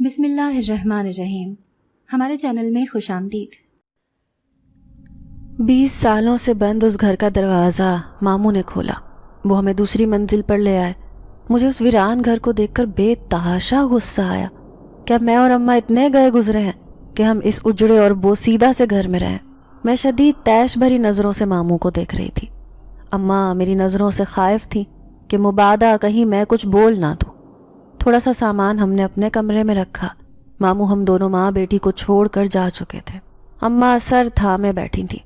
بسم اللہ الرحمن الرحیم۔ ہمارے چینل میں خوش آمدید۔ 20 سالوں سے بند اس گھر کا دروازہ ماموں نے کھولا۔ وہ ہمیں دوسری منزل پر لے آئے۔ مجھے اس ویران گھر کو دیکھ کر بے تحاشا غصہ آیا۔ کیا میں اور اماں اتنے گئے گزرے ہیں کہ ہم اس اجڑے اور بوسیدہ سے گھر میں رہیں؟ میں شدید تیش بھری نظروں سے ماموں کو دیکھ رہی تھی۔ اماں میری نظروں سے خائف تھی کہ مبادا کہیں میں کچھ بول نہ دوں۔ تھوڑا سا سامان ہم نے اپنے کمرے میں رکھا۔ ماموں ہم دونوں ماں بیٹی کو چھوڑ کر جا چکے تھے۔ اماں سر تھامے بیٹھی تھیں،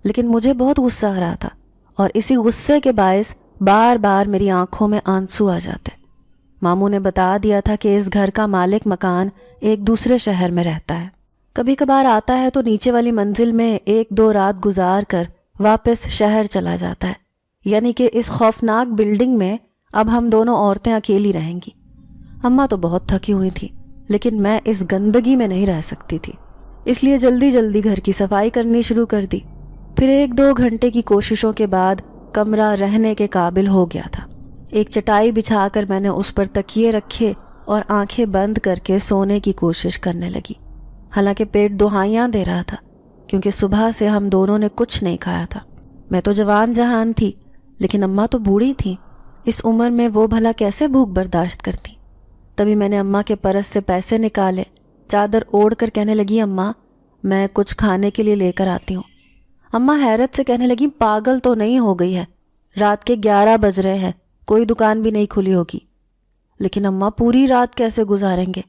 لیکن مجھے بہت غصہ آ رہا تھا، اور اسی غصے کے باعث بار بار میری آنکھوں میں آنسو آ جاتے۔ ماموں نے بتا دیا تھا کہ اس گھر کا مالک مکان ایک دوسرے شہر میں رہتا ہے۔ کبھی کبھار آتا ہے تو نیچے والی منزل میں 1-2 رات گزار کر واپس شہر چلا جاتا ہے، یعنی کہ اس خوفناک بلڈنگ میں اب ہم دونوں عورتیں اکیلی رہیں گی۔ اماں تو بہت تھکی ہوئی تھی، لیکن میں اس گندگی میں نہیں رہ سکتی تھی، اس لیے جلدی جلدی گھر کی صفائی کرنی شروع کر دی۔ پھر 1-2 گھنٹے کی کوششوں کے بعد کمرہ رہنے کے قابل ہو گیا تھا۔ ایک چٹائی بچھا کر میں نے اس پر تکیے رکھے اور آنکھیں بند کر کے سونے کی کوشش کرنے لگی، حالانکہ پیٹ دہائیاں دے رہا تھا، کیونکہ صبح سے ہم دونوں نے کچھ نہیں کھایا تھا۔ میں تو جوان جہان تھی، لیکن اماں تو بوڑھی تھی۔ اس عمر میں وہ بھلا کیسے بھوک برداشت کرتی؟ تبھی میں نے اماں کے پرس سے پیسے نکالے، چادر اوڑھ کر کہنے لگی، اماں میں کچھ کھانے کے لیے لے کر آتی ہوں۔ اماں حیرت سے کہنے لگی، پاگل تو نہیں ہو گئی ہے؟ رات کے 11 بج رہے ہیں، کوئی دکان بھی نہیں کھلی ہوگی۔ لیکن اماں پوری رات کیسے گزاریں گے؟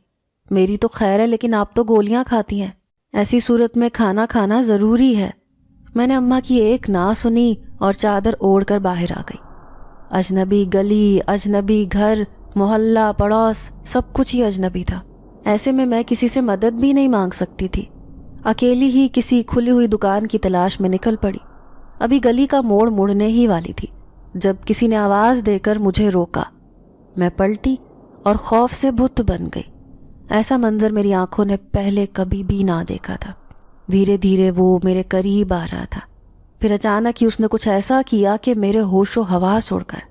میری تو خیر ہے، لیکن آپ تو گولیاں کھاتی ہیں، ایسی صورت میں کھانا کھانا ضروری ہے۔ میں نے اماں کی ایک نہ سنی اور چادر اوڑھ کر باہر آ گئی۔ اجنبی گلی، اجنبی گھر، محلہ، پڑوس، سب کچھ ہی اجنبی تھا۔ ایسے میں کسی سے مدد بھی نہیں مانگ سکتی تھی۔ اکیلی ہی کسی کھلی ہوئی دکان کی تلاش میں نکل پڑی۔ ابھی گلی کا موڑ مڑنے ہی والی تھی جب کسی نے آواز دے کر مجھے روکا۔ میں پلٹی اور خوف سے بت بن گئی۔ ایسا منظر میری آنکھوں نے پہلے کبھی بھی نہ دیکھا تھا۔ دھیرے دھیرے وہ میرے قریب آ رہا تھا، پھر اچانک ہی اس نے کچھ ایسا کیا کہ میرے ہوش و حواس اڑ گئے۔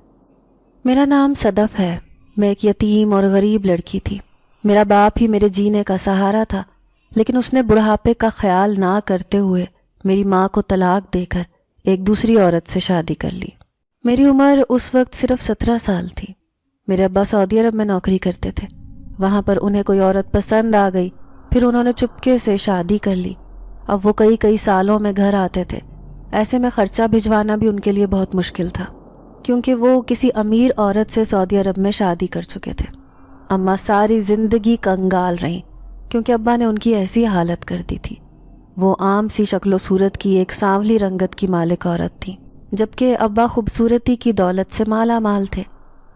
میرا نام صدف ہے، میں ایک یتیم اور غریب لڑکی تھی۔ میرا باپ ہی میرے جینے کا سہارا تھا، لیکن اس نے بڑھاپے کا خیال نہ کرتے ہوئے میری ماں کو طلاق دے کر ایک دوسری عورت سے شادی کر لی۔ میری عمر اس وقت صرف 17 سال تھی۔ میرے ابا سعودی عرب میں نوکری کرتے تھے۔ وہاں پر انہیں کوئی عورت پسند آ گئی، پھر انہوں نے چپکے سے شادی کر لی۔ اب وہ کئی سالوں میں گھر آتے تھے۔ ایسے میں خرچہ بھجوانا بھی ان کے لیے بہت مشکل تھا، کیونکہ وہ کسی امیر عورت سے سعودی عرب میں شادی کر چکے تھے۔ اماں ساری زندگی کنگال رہیں، کیونکہ ابا نے ان کی ایسی حالت کر دی تھی۔ وہ عام سی شکل و صورت کی ایک سانولی رنگت کی مالک عورت تھی، جبکہ ابا خوبصورتی کی دولت سے مالا مال تھے۔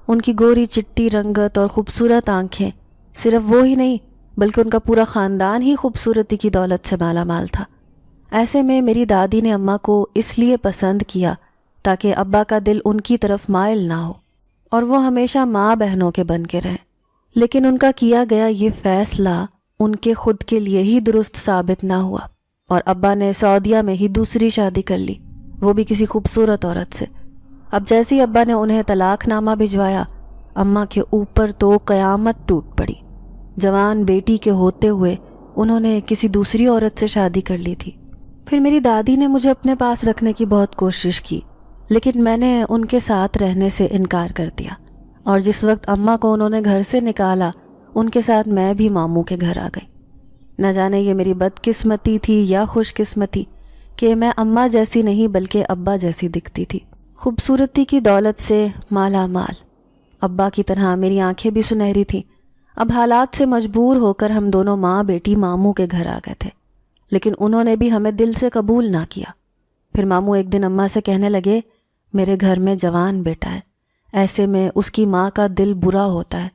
ان کی گوری چٹی رنگت اور خوبصورت آنکھیں، صرف وہ ہی نہیں بلکہ ان کا پورا خاندان ہی خوبصورتی کی دولت سے مالا مال تھا۔ ایسے میں میری دادی نے اماں کو اس لیے پسند کیا تاکہ ابا کا دل ان کی طرف مائل نہ ہو اور وہ ہمیشہ ماں بہنوں کے بن کے رہیں۔ لیکن ان کا کیا گیا یہ فیصلہ ان کے خود کے لیے ہی درست ثابت نہ ہوا، اور ابا نے سعودیہ میں ہی دوسری شادی کر لی، وہ بھی کسی خوبصورت عورت سے۔ اب جیسے ہی ابا نے انہیں طلاق نامہ بھجوایا، اماں کے اوپر تو قیامت ٹوٹ پڑی۔ جوان بیٹی کے ہوتے ہوئے انہوں نے کسی دوسری عورت سے شادی کر لی تھی۔ پھر میری دادی نے مجھے اپنے پاس رکھنے کی بہت کوشش کی، لیکن میں نے ان کے ساتھ رہنے سے انکار کر دیا، اور جس وقت اماں کو انہوں نے گھر سے نکالا، ان کے ساتھ میں بھی ماموں کے گھر آ گئی۔ نہ جانے یہ میری بدقسمتی تھی یا خوش قسمتی کہ میں اماں جیسی نہیں بلکہ ابا جیسی دکھتی تھی، خوبصورتی کی دولت سے مالا مال۔ ابا کی طرح میری آنکھیں بھی سنہری تھیں۔ اب حالات سے مجبور ہو کر ہم دونوں ماں بیٹی ماموں کے گھر آ گئے تھے، لیکن انہوں نے بھی ہمیں دل سے قبول نہ کیا۔ پھر ماموں ایک دن اماں سے کہنے لگے، میرے گھر میں جوان بیٹا ہے، ایسے میں اس کی ماں کا دل برا ہوتا ہے،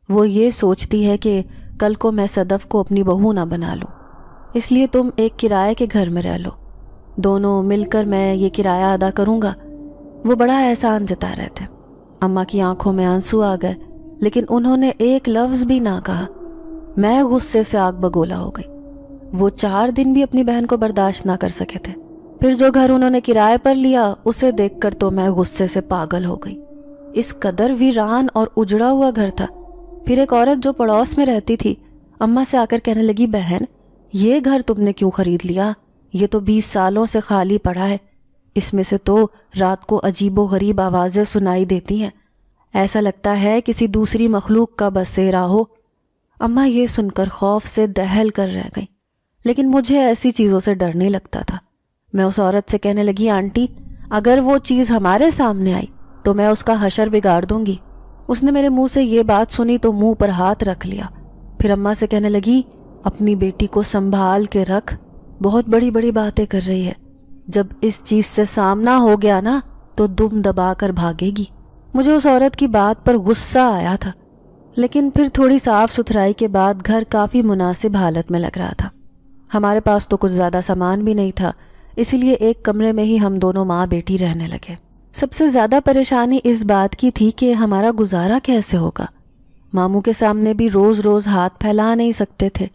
وہ یہ سوچتی ہے کہ کل کو میں صدف کو اپنی بہو نہ بنا لوں، اس لیے تم ایک کرائے کے گھر میں رہ لو، دونوں مل کر میں یہ کرایہ ادا کروں گا۔ وہ بڑا احسان جتا رہے تھے۔ اماں کی آنکھوں میں آنسو آ گئے، لیکن انہوں نے ایک لفظ بھی نہ کہا۔ میں غصے سے آگ بگولا ہو گئی۔ وہ 4 دن بھی اپنی بہن کو برداشت نہ کر سکے تھے۔ پھر جو گھر انہوں نے کرائے پر لیا، اسے دیکھ کر تو میں غصے سے پاگل ہو گئی۔ اس قدر ویران اور اجڑا ہوا گھر تھا۔ پھر ایک عورت جو پڑوس میں رہتی تھی اماں سے آ کر کہنے لگی بہن یہ گھر تم نے کیوں خرید لیا؟ یہ تو 20 سالوں سے خالی پڑا ہے، اس میں سے تو رات کو عجیب و غریب آوازیں سنائی دیتی ہیں، ایسا لگتا ہے کسی دوسری مخلوق کا بسیرا ہو۔ اماں یہ سن کر خوف سے دہل کر رہ گئیں، لیکن مجھے ایسی چیزوں سے ڈر نہیں لگتا تھا۔ میں اس عورت سے کہنے لگی آنٹی اگر وہ چیز ہمارے سامنے آئی تو میں اس کا حشر بگاڑ دوں گی۔ اس نے میرے منہ سے یہ بات سنی تو منہ پر ہاتھ رکھ لیا، پھر اماں سے کہنے لگی اپنی بیٹی کو سنبھال کے رکھ، بہت بڑی بڑی باتیں کر رہی ہے، جب اس چیز سے سامنا ہو گیا نا تو دم دبا کر بھاگے گی۔ مجھے اس عورت کی بات پر غصہ آیا تھا، لیکن پھر تھوڑی صاف ستھرائی کے بعد گھر کافی مناسب حالت میں لگ رہا تھا۔ ہمارے پاس تو کچھ زیادہ سامان بھی نہیں تھا، اسی لیے ایک کمرے میں ہی ہم دونوں ماں بیٹی رہنے لگے۔ سب سے زیادہ پریشانی اس بات کی تھی کہ ہمارا گزارا کیسے ہوگا۔ ماموں کے سامنے بھی روز روز ہاتھ پھیلا نہیں سکتے تھے۔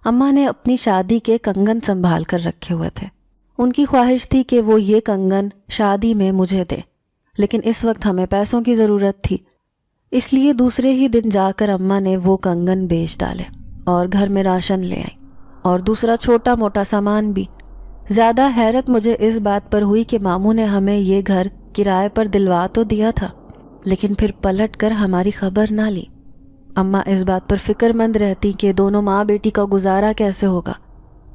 اماں نے اپنی شادی کے کنگن سنبھال کر رکھے ہوئے تھے، ان کی خواہش تھی کہ وہ یہ کنگن شادی میں مجھے دے، لیکن اس وقت ہمیں پیسوں کی ضرورت تھی، اس لیے دوسرے ہی دن جا کر اماں نے وہ کنگن بیچ ڈالے اور گھر میں راشن لے آئی اور دوسرا چھوٹا موٹا سامان بھی۔ زیادہ حیرت مجھے اس بات پر ہوئی کہ ماموں نے ہمیں یہ گھر کرائے پر دلوا تو دیا تھا، لیکن پھر پلٹ کر ہماری خبر نہ لی۔ اماں اس بات پر فکر مند رہتی کہ دونوں ماں بیٹی کا گزارا کیسے ہوگا۔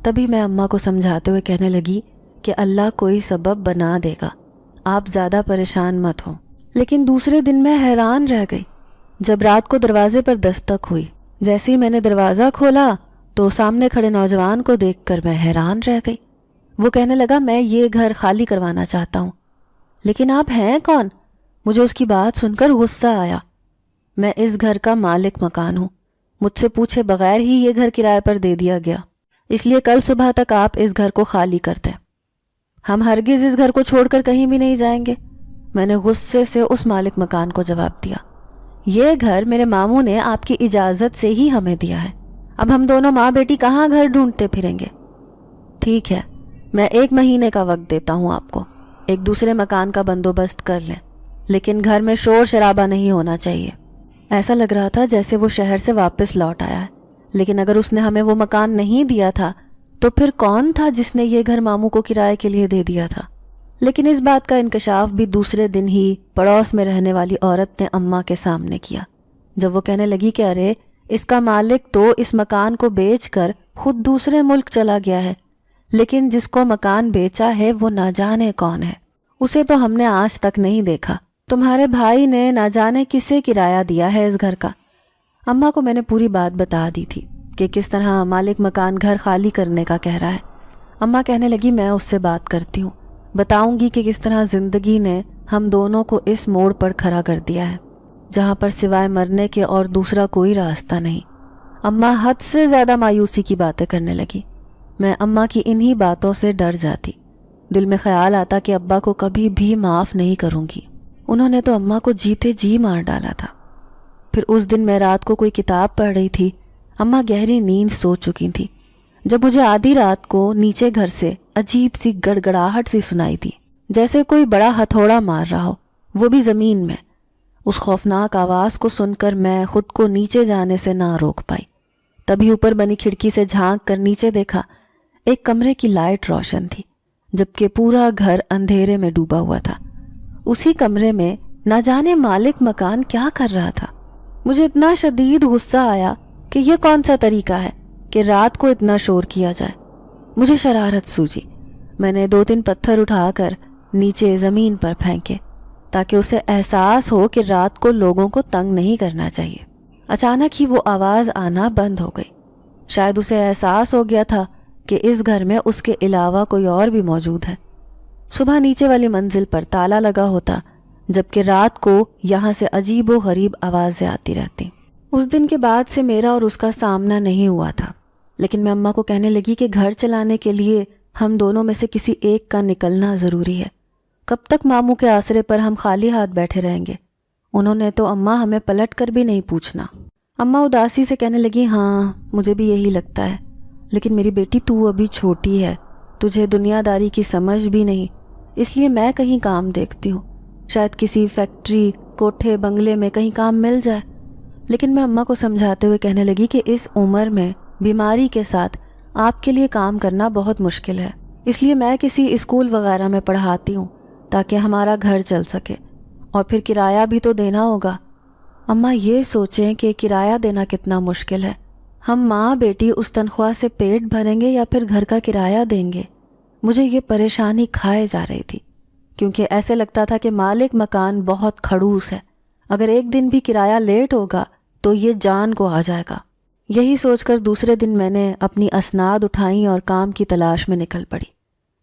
تبھی میں اماں کو سمجھاتے ہوئے کہنے لگی کہ اللہ کوئی سبب بنا دے گا، آپ زیادہ پریشان مت ہوں۔ لیکن دوسرے دن میں حیران رہ گئی جب رات کو دروازے پر دستک ہوئی۔ جیسے ہی میں نے دروازہ کھولا تو سامنے کھڑے نوجوان کو دیکھ کر میں حیران رہ گئی۔ وہ کہنے لگا میں یہ گھر خالی کروانا چاہتا ہوں۔ لیکن آپ ہیں کون؟ مجھے اس کی بات سن کر غصہ آیا۔ میں اس گھر کا مالک مکان ہوں، مجھ سے پوچھے بغیر ہی یہ گھر کرائے پر دے دیا گیا، اس لیے کل صبح تک آپ اس گھر کو خالی کر دیں، ہم ہرگز اس گھر کو چھوڑ کر کہیں بھی نہیں جائیں گے۔ میں نے غصے سے اس مالک مکان کو جواب دیا، یہ گھر میرے ماموں نے آپ کی اجازت سے ہی ہمیں دیا ہے، اب ہم دونوں ماں بیٹی کہاں گھر ڈھونڈتے پھریں گے؟ ٹھیک ہے، میں 1 مہینے کا وقت دیتا ہوں آپ کو، ایک دوسرے مکان کا بندوبست کر لیں، لیکن گھر میں شور شرابہ نہیں ہونا چاہیے۔ ایسا لگ رہا تھا جیسے وہ شہر سے واپس لوٹ آیا ہے، لیکن اگر اس نے ہمیں وہ مکان نہیں دیا تھا تو پھر کون تھا جس نے یہ گھر ماموں کو کرائے کے لیے دے دیا تھا؟ لیکن اس بات کا انکشاف بھی دوسرے دن ہی پڑوس میں رہنے والی عورت نے اماں کے سامنے کیا، جب وہ کہنے لگی کہ ارے اس کا مالک تو اس مکان کو بیچ کر خود دوسرے ملک چلا گیا ہے، لیکن جس کو مکان بیچا ہے وہ نہ جانے کون ہے، اسے تو ہم نے آج تک نہیں دیکھا، تمہارے بھائی نے نہ جانے کسے کرایہ دیا ہے اس گھر کا۔ اماں کو میں نے پوری بات بتا دی تھی کہ کس طرح مالک مکان گھر خالی کرنے کا کہہ رہا ہے۔ اماں کہنے لگی میں اس سے بات کرتی ہوں، بتاؤں گی کہ کس طرح زندگی نے ہم دونوں کو اس موڑ پر کھڑا کر دیا ہے جہاں پر سوائے مرنے کے اور دوسرا کوئی راستہ نہیں۔ اماں حد سے زیادہ مایوسی کی باتیں کرنے لگی۔ میں اماں کی انہی باتوں سے ڈر جاتی، دل میں خیال آتا کہ ابا کو کبھی بھی معاف نہیں کروں گی، انہوں نے تو اماں کو جیتے جی مار ڈالا تھا۔ پھر اس دن میں رات کو کوئی کتاب پڑھ رہی تھی، اماں گہری نیند سو چکی تھی، جب مجھے آدھی رات کو نیچے گھر سے عجیب سی گڑگڑاہٹ سی سنائی دی، جیسے کوئی بڑا ہتھوڑا مار رہا ہو، وہ بھی زمین میں۔ اس خوفناک آواز کو سن کر میں خود کو نیچے جانے سے نہ روک پائی، تبھی اوپر بنی کھڑکی سے جھانک کر نیچے دیکھا، ایک کمرے کی لائٹ روشن تھی جبکہ پورا گھر اندھیرے میں ڈوبا ہوا تھا۔ اسی کمرے میں نہ جانے مالک مکان کیا کر رہا تھا۔ مجھے اتنا شدید غصہ آیا کہ یہ کون سا طریقہ ہے کہ رات کو اتنا شور کیا جائے۔ مجھے شرارت سوجی، میں نے 2-3 پتھر اٹھا کر نیچے زمین پر پھینکے تاکہ اسے احساس ہو کہ رات کو لوگوں کو تنگ نہیں کرنا چاہیے۔ اچانک ہی وہ آواز آنا بند ہو گئی، شاید اسے احساس ہو گیا تھا کہ اس گھر میں اس کے علاوہ کوئی اور بھی موجود ہے۔ صبح نیچے والی منزل پر تالا لگا ہوتا، جبکہ رات کو یہاں سے عجیب و غریب آوازیں آتی رہتی۔ اس دن کے بعد سے میرا اور اس کا سامنا نہیں ہوا تھا، لیکن میں اماں کو کہنے لگی کہ گھر چلانے کے لیے ہم دونوں میں سے کسی ایک کا نکلنا ضروری ہے، کب تک ماموں کے آسرے پر ہم خالی ہاتھ بیٹھے رہیں گے؟ انہوں نے تو اماں ہمیں پلٹ کر بھی نہیں پوچھنا۔ اماں اداسی سے کہنے لگی ہاں مجھے بھی یہی لگتا ہے، لیکن میری بیٹی تو ابھی چھوٹی ہے، تجھے دنیا داری کی سمجھ بھی نہیں، اس لیے میں کہیں کام دیکھتی ہوں، شاید کسی فیکٹری، کوٹھے، بنگلے میں کہیں کام مل جائے، لیکن میں اماں کو سمجھاتے ہوئے کہنے لگی کہ اس عمر میں بیماری کے ساتھ آپ کے لیے کام کرنا بہت مشکل ہے، اس لیے میں کسی اسکول وغیرہ میں پڑھاتی ہوں تاکہ ہمارا گھر چل سکے، اور پھر کرایہ بھی تو دینا ہوگا۔ اماں یہ سوچیں کہ کرایہ دینا کتنا مشکل ہے، ہم ماں بیٹی اس تنخواہ سے پیٹ بھریں گے یا پھر گھر کا کرایہ دیں گے۔ مجھے یہ پریشانی کھائے جا رہی تھی، کیونکہ ایسے لگتا تھا کہ مالک مکان بہت کھڑوس ہے، اگر ایک دن بھی کرایہ لیٹ ہوگا تو یہ جان کو آ جائے گا۔ یہی سوچ کر دوسرے دن میں نے اپنی اسناد اٹھائیں اور کام کی تلاش میں نکل پڑی۔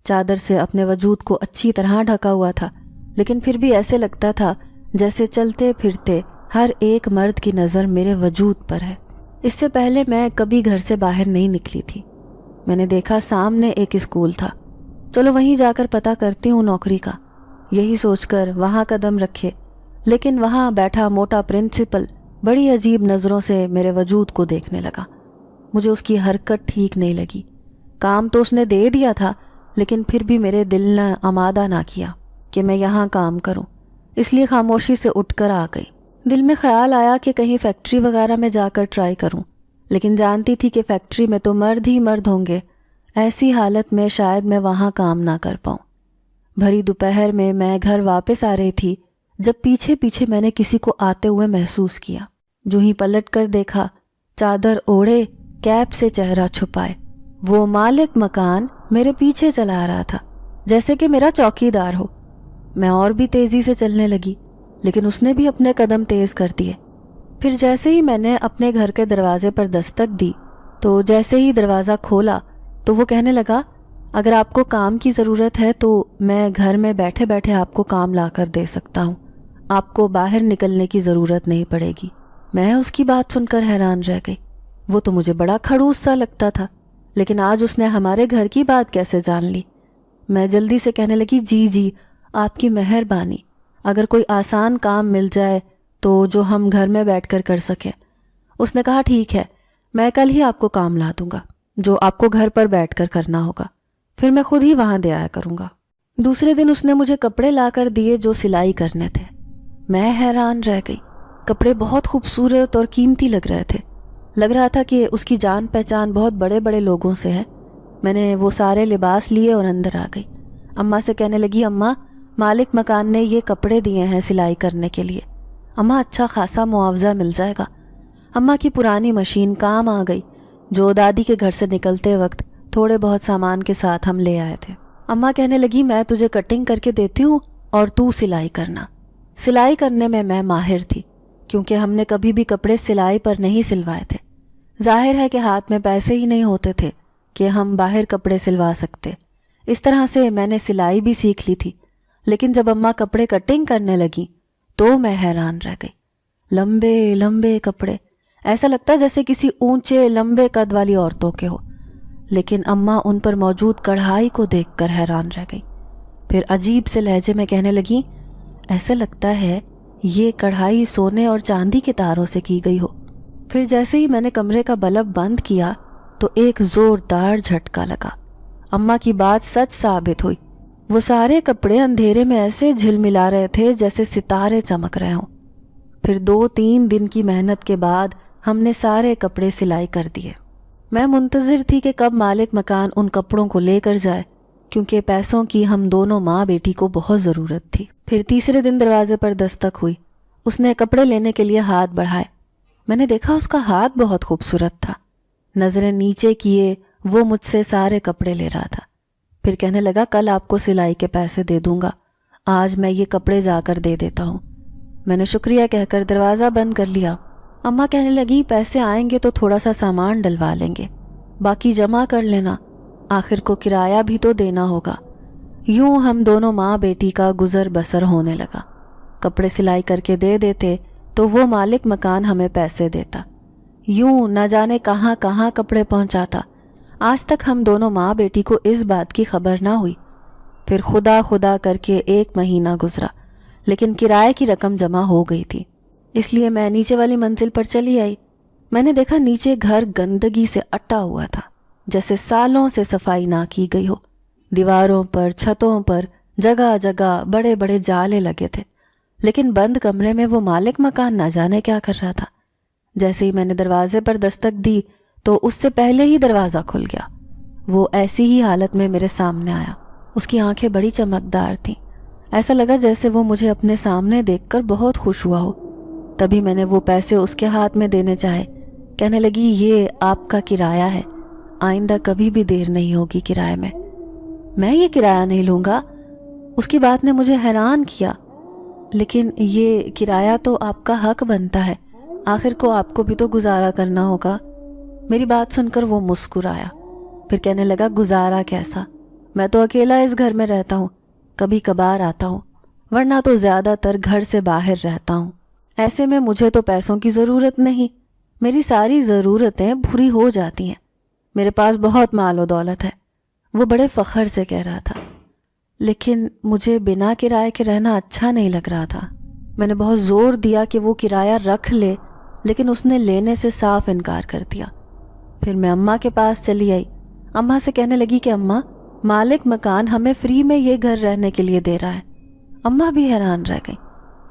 چادر سے اپنے وجود کو اچھی طرح ڈھکا ہوا تھا، لیکن پھر بھی ایسے لگتا تھا جیسے چلتے پھرتے ہر ایک مرد کی نظر میرے وجود پر ہے۔ اس سے پہلے میں کبھی گھر سے باہر نہیں نکلی تھی۔ میں نے دیکھا سامنے ایک اسکول تھا، چلو وہیں جا کر پتہ کرتی ہوں نوکری کا، یہی سوچ کر وہاں قدم رکھے، لیکن وہاں بیٹھا موٹا پرنسپل بڑی عجیب نظروں سے میرے وجود کو دیکھنے لگا۔ مجھے اس کی حرکت ٹھیک نہیں لگی۔ کام تو اس نے دے دیا تھا، لیکن پھر بھی میرے دل نے آمادہ نہ کیا کہ میں یہاں کام کروں، اس لیے خاموشی سے اٹھ کر آ گئی۔ دل میں خیال آیا کہ کہیں فیکٹری وغیرہ میں جا کر ٹرائی کروں، لیکن جانتی تھی کہ فیکٹری میں تو مرد ہی مرد ہوں گے، ایسی حالت میں شاید میں وہاں کام نہ کر پاؤں۔ بھری دوپہر میں گھر واپس آ رہی تھی جب پیچھے پیچھے میں نے کسی کو آتے ہوئے محسوس کیا۔ جو ہی پلٹ کر دیکھا، چادر اوڑھے، کیپ سے چہرہ چھپائے، وہ مالک مکان میرے پیچھے چلا آ رہا تھا جیسے کہ میرا چوکیدار ہو۔ میں اور بھی تیزی سے چلنے لگی، لیکن اس نے بھی اپنے قدم تیز کر دیے۔ پھر جیسے ہی میں نے اپنے گھر کے دروازے پر دستک دی تو جیسے ہی دروازہ کھولا تو وہ کہنے لگا، اگر آپ کو کام کی ضرورت ہے تو میں گھر میں بیٹھے بیٹھے آپ کو کام لا کر دے سکتا ہوں، آپ کو باہر نکلنے کی ضرورت نہیں پڑے گی۔ میں اس کی بات سن کر حیران رہ گئی۔ وہ تو مجھے بڑا کھڑوس سا لگتا تھا، لیکن آج اس نے ہمارے گھر کی بات کیسے جان لی؟ میں جلدی سے کہنے لگی، جی آپ کی مہربانی، اگر کوئی آسان کام مل جائے تو جو ہم گھر میں بیٹھ کر کر سکیں۔ اس نے کہا، ٹھیک ہے، میں کل ہی آپ کو کام لا دوں گا جو آپ کو گھر پر بیٹھ کر کرنا ہوگا، پھر میں خود ہی وہاں دے آیا کروں گا۔ دوسرے دن اس نے مجھے کپڑے لا کر دیے جو سلائی کرنے تھے۔ میں حیران رہ گئی، کپڑے بہت خوبصورت اور قیمتی لگ رہے تھے، لگ رہا تھا کہ اس کی جان پہچان بہت بڑے بڑے لوگوں سے ہے۔ میں نے وہ سارے لباس لیے اور اندر آ گئی۔ اماں سے کہنے لگی، اماں مالک مکان نے یہ کپڑے دیے ہیں سلائی کرنے کے لیے، اماں اچھا خاصا معاوضہ مل جائے گا۔ اماں کی پرانی مشین کام آ گئی جو دادی کے گھر سے نکلتے وقت تھوڑے بہت سامان کے ساتھ ہم لے آئے تھے۔ اماں کہنے لگی، میں تجھے کٹنگ کر کے دیتی ہوں اور تو سلائی کرنا۔ سلائی کرنے میں ماہر تھی، کیونکہ ہم نے کبھی بھی کپڑے سلائی پر نہیں سلوائے تھے۔ ظاہر ہے کہ ہاتھ میں پیسے ہی نہیں ہوتے تھے کہ ہم باہر کپڑے سلوا سکتے، اس طرح سے میں نے سلائی بھی سیکھ لی تھی۔ لیکن جب اماں کپڑے کٹنگ کرنے لگی تو میں حیران رہ گئی۔ لمبے لمبے کپڑے، ایسا لگتا جیسے کسی اونچے لمبے قد والی عورتوں کے ہو، لیکن اماں ان پر موجود کڑھائی کو دیکھ کر حیران رہ گئی۔ پھر عجیب سے لہجے میں کہنے لگی، ایسا لگتا ہے یہ کڑھائی سونے اور چاندی کے تاروں سے کی گئی ہو۔ پھر جیسے ہی میں نے کمرے کا بلب بند کیا تو ایک زوردار جھٹکا لگا۔ اماں کی بات سچ ثابت ہوئی، وہ سارے کپڑے اندھیرے میں ایسے جھلملا رہے تھے جیسے ستارے چمک رہے ہوں۔ پھر 2-3 دن کی محنت کے بعد ہم نے سارے کپڑے سلائی کر دیے۔ میں منتظر تھی کہ کب مالک مکان ان کپڑوں کو لے کر جائے، کیونکہ پیسوں کی ہم دونوں ماں بیٹی کو بہت ضرورت تھی۔ پھر تیسرے دن دروازے پر دستک ہوئی، اس نے کپڑے لینے کے لیے ہاتھ بڑھائے۔ میں نے دیکھا اس کا ہاتھ بہت خوبصورت تھا، نظریں نیچے کیے وہ مجھ سے سارے کپڑے لے رہا تھا۔ پھر کہنے لگا، کل آپ کو سلائی کے پیسے دے دوں گا، آج میں یہ کپڑے جا کر دے دیتا ہوں۔ میں نے شکریہ کہہ کر دروازہ بند کر لیا۔ اماں کہنے لگی، پیسے آئیں گے تو تھوڑا سا سامان ڈلوا لیں گے، باقی جمع کر لینا، آخر کو کرایہ بھی تو دینا ہوگا۔ یوں ہم دونوں ماں بیٹی کا گزر بسر ہونے لگا۔ کپڑے سلائی کر کے دے دیتے تو وہ مالک مکان ہمیں پیسے دیتا، یوں نہ جانے کہاں کہاں کپڑے پہنچاتا۔ آج تک ہم دونوں ماں بیٹی کو اس بات کی خبر نہ ہوئی۔ پھر خدا خدا کر کے 1 مہینہ گزرا، لیکن کرائے کی رقم جمع ہو گئی تھی، اس لیے میں نیچے والی منزل پر چلی آئی۔ میں نے دیکھا نیچے گھر گندگی سے اٹا ہوا تھا، جیسے سالوں سے صفائی نہ کی گئی ہو۔ دیواروں پر، چھتوں پر، جگہ جگہ بڑے بڑے جالے لگے تھے، لیکن بند کمرے میں وہ مالک مکان نہ جانے کیا کر رہا تھا۔ جیسے ہی میں نے دروازے پر دستک دی تو اس سے پہلے ہی دروازہ کھل گیا۔ وہ ایسی ہی حالت میں میرے سامنے آیا۔ اس کی آنکھیں بڑی چمکدار تھیں، ایسا لگا جیسے وہ مجھے اپنے سامنے دیکھ کر بہت خوش ہوا ہو۔ تبھی میں نے وہ پیسے اس کے ہاتھ میں دینے چاہے۔ کہنے لگی، یہ آپ کا کرایہ ہے، آئندہ کبھی بھی دیر نہیں ہوگی کرائے میں یہ کرایہ نہیں لوں گا۔ اس کی بات نے مجھے حیران کیا۔ لیکن یہ کرایہ تو آپ کا حق بنتا ہے، آخر کو آپ کو بھی تو گزارا کرنا ہوگا۔ میری بات سن کر وہ مسکرایا، پھر کہنے لگا، گزارا کیسا، میں تو اکیلا اس گھر میں رہتا ہوں، کبھی کبھار آتا ہوں، ورنہ تو زیادہ تر گھر سے باہر رہتا ہوں۔ ایسے میں مجھے تو پیسوں کی ضرورت نہیں، میری ساری ضرورتیں پوری ہو جاتی ہیں، میرے پاس بہت مال و دولت ہے۔ وہ بڑے فخر سے کہہ رہا تھا، لیکن مجھے بنا کرائے کے رہنا اچھا نہیں لگ رہا تھا۔ میں نے بہت زور دیا کہ وہ کرایہ رکھ لے، لیکن اس نے لینے سے صاف انکار کر دیا۔ پھر میں اماں کے پاس چلی آئی۔ اماں سے کہنے لگی کہ اماں، مالک مکان ہمیں فری میں یہ گھر رہنے کے لیے دے رہا ہے۔ اماں بھی حیران رہ گئی،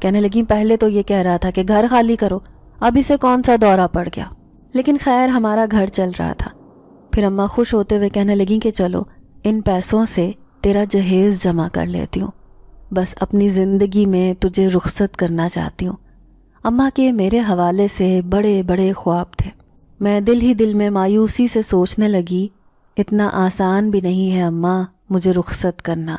کہنے لگی، پہلے تو یہ کہہ رہا تھا کہ گھر خالی کرو، اب اسے کون سا دورہ پڑ گیا؟ لیکن خیر ہمارا گھر چل رہا تھا۔ پھر اماں خوش ہوتے ہوئے کہنے لگیں کہ چلو ان پیسوں سے تیرا جہیز جمع کر لیتی ہوں، بس اپنی زندگی میں تجھے رخصت کرنا چاہتی ہوں۔ اماں کے میرے حوالے سے بڑے بڑے خواب تھے۔ میں دل ہی دل میں مایوسی سے سوچنے لگی، اتنا آسان بھی نہیں ہے اماں مجھے رخصت کرنا،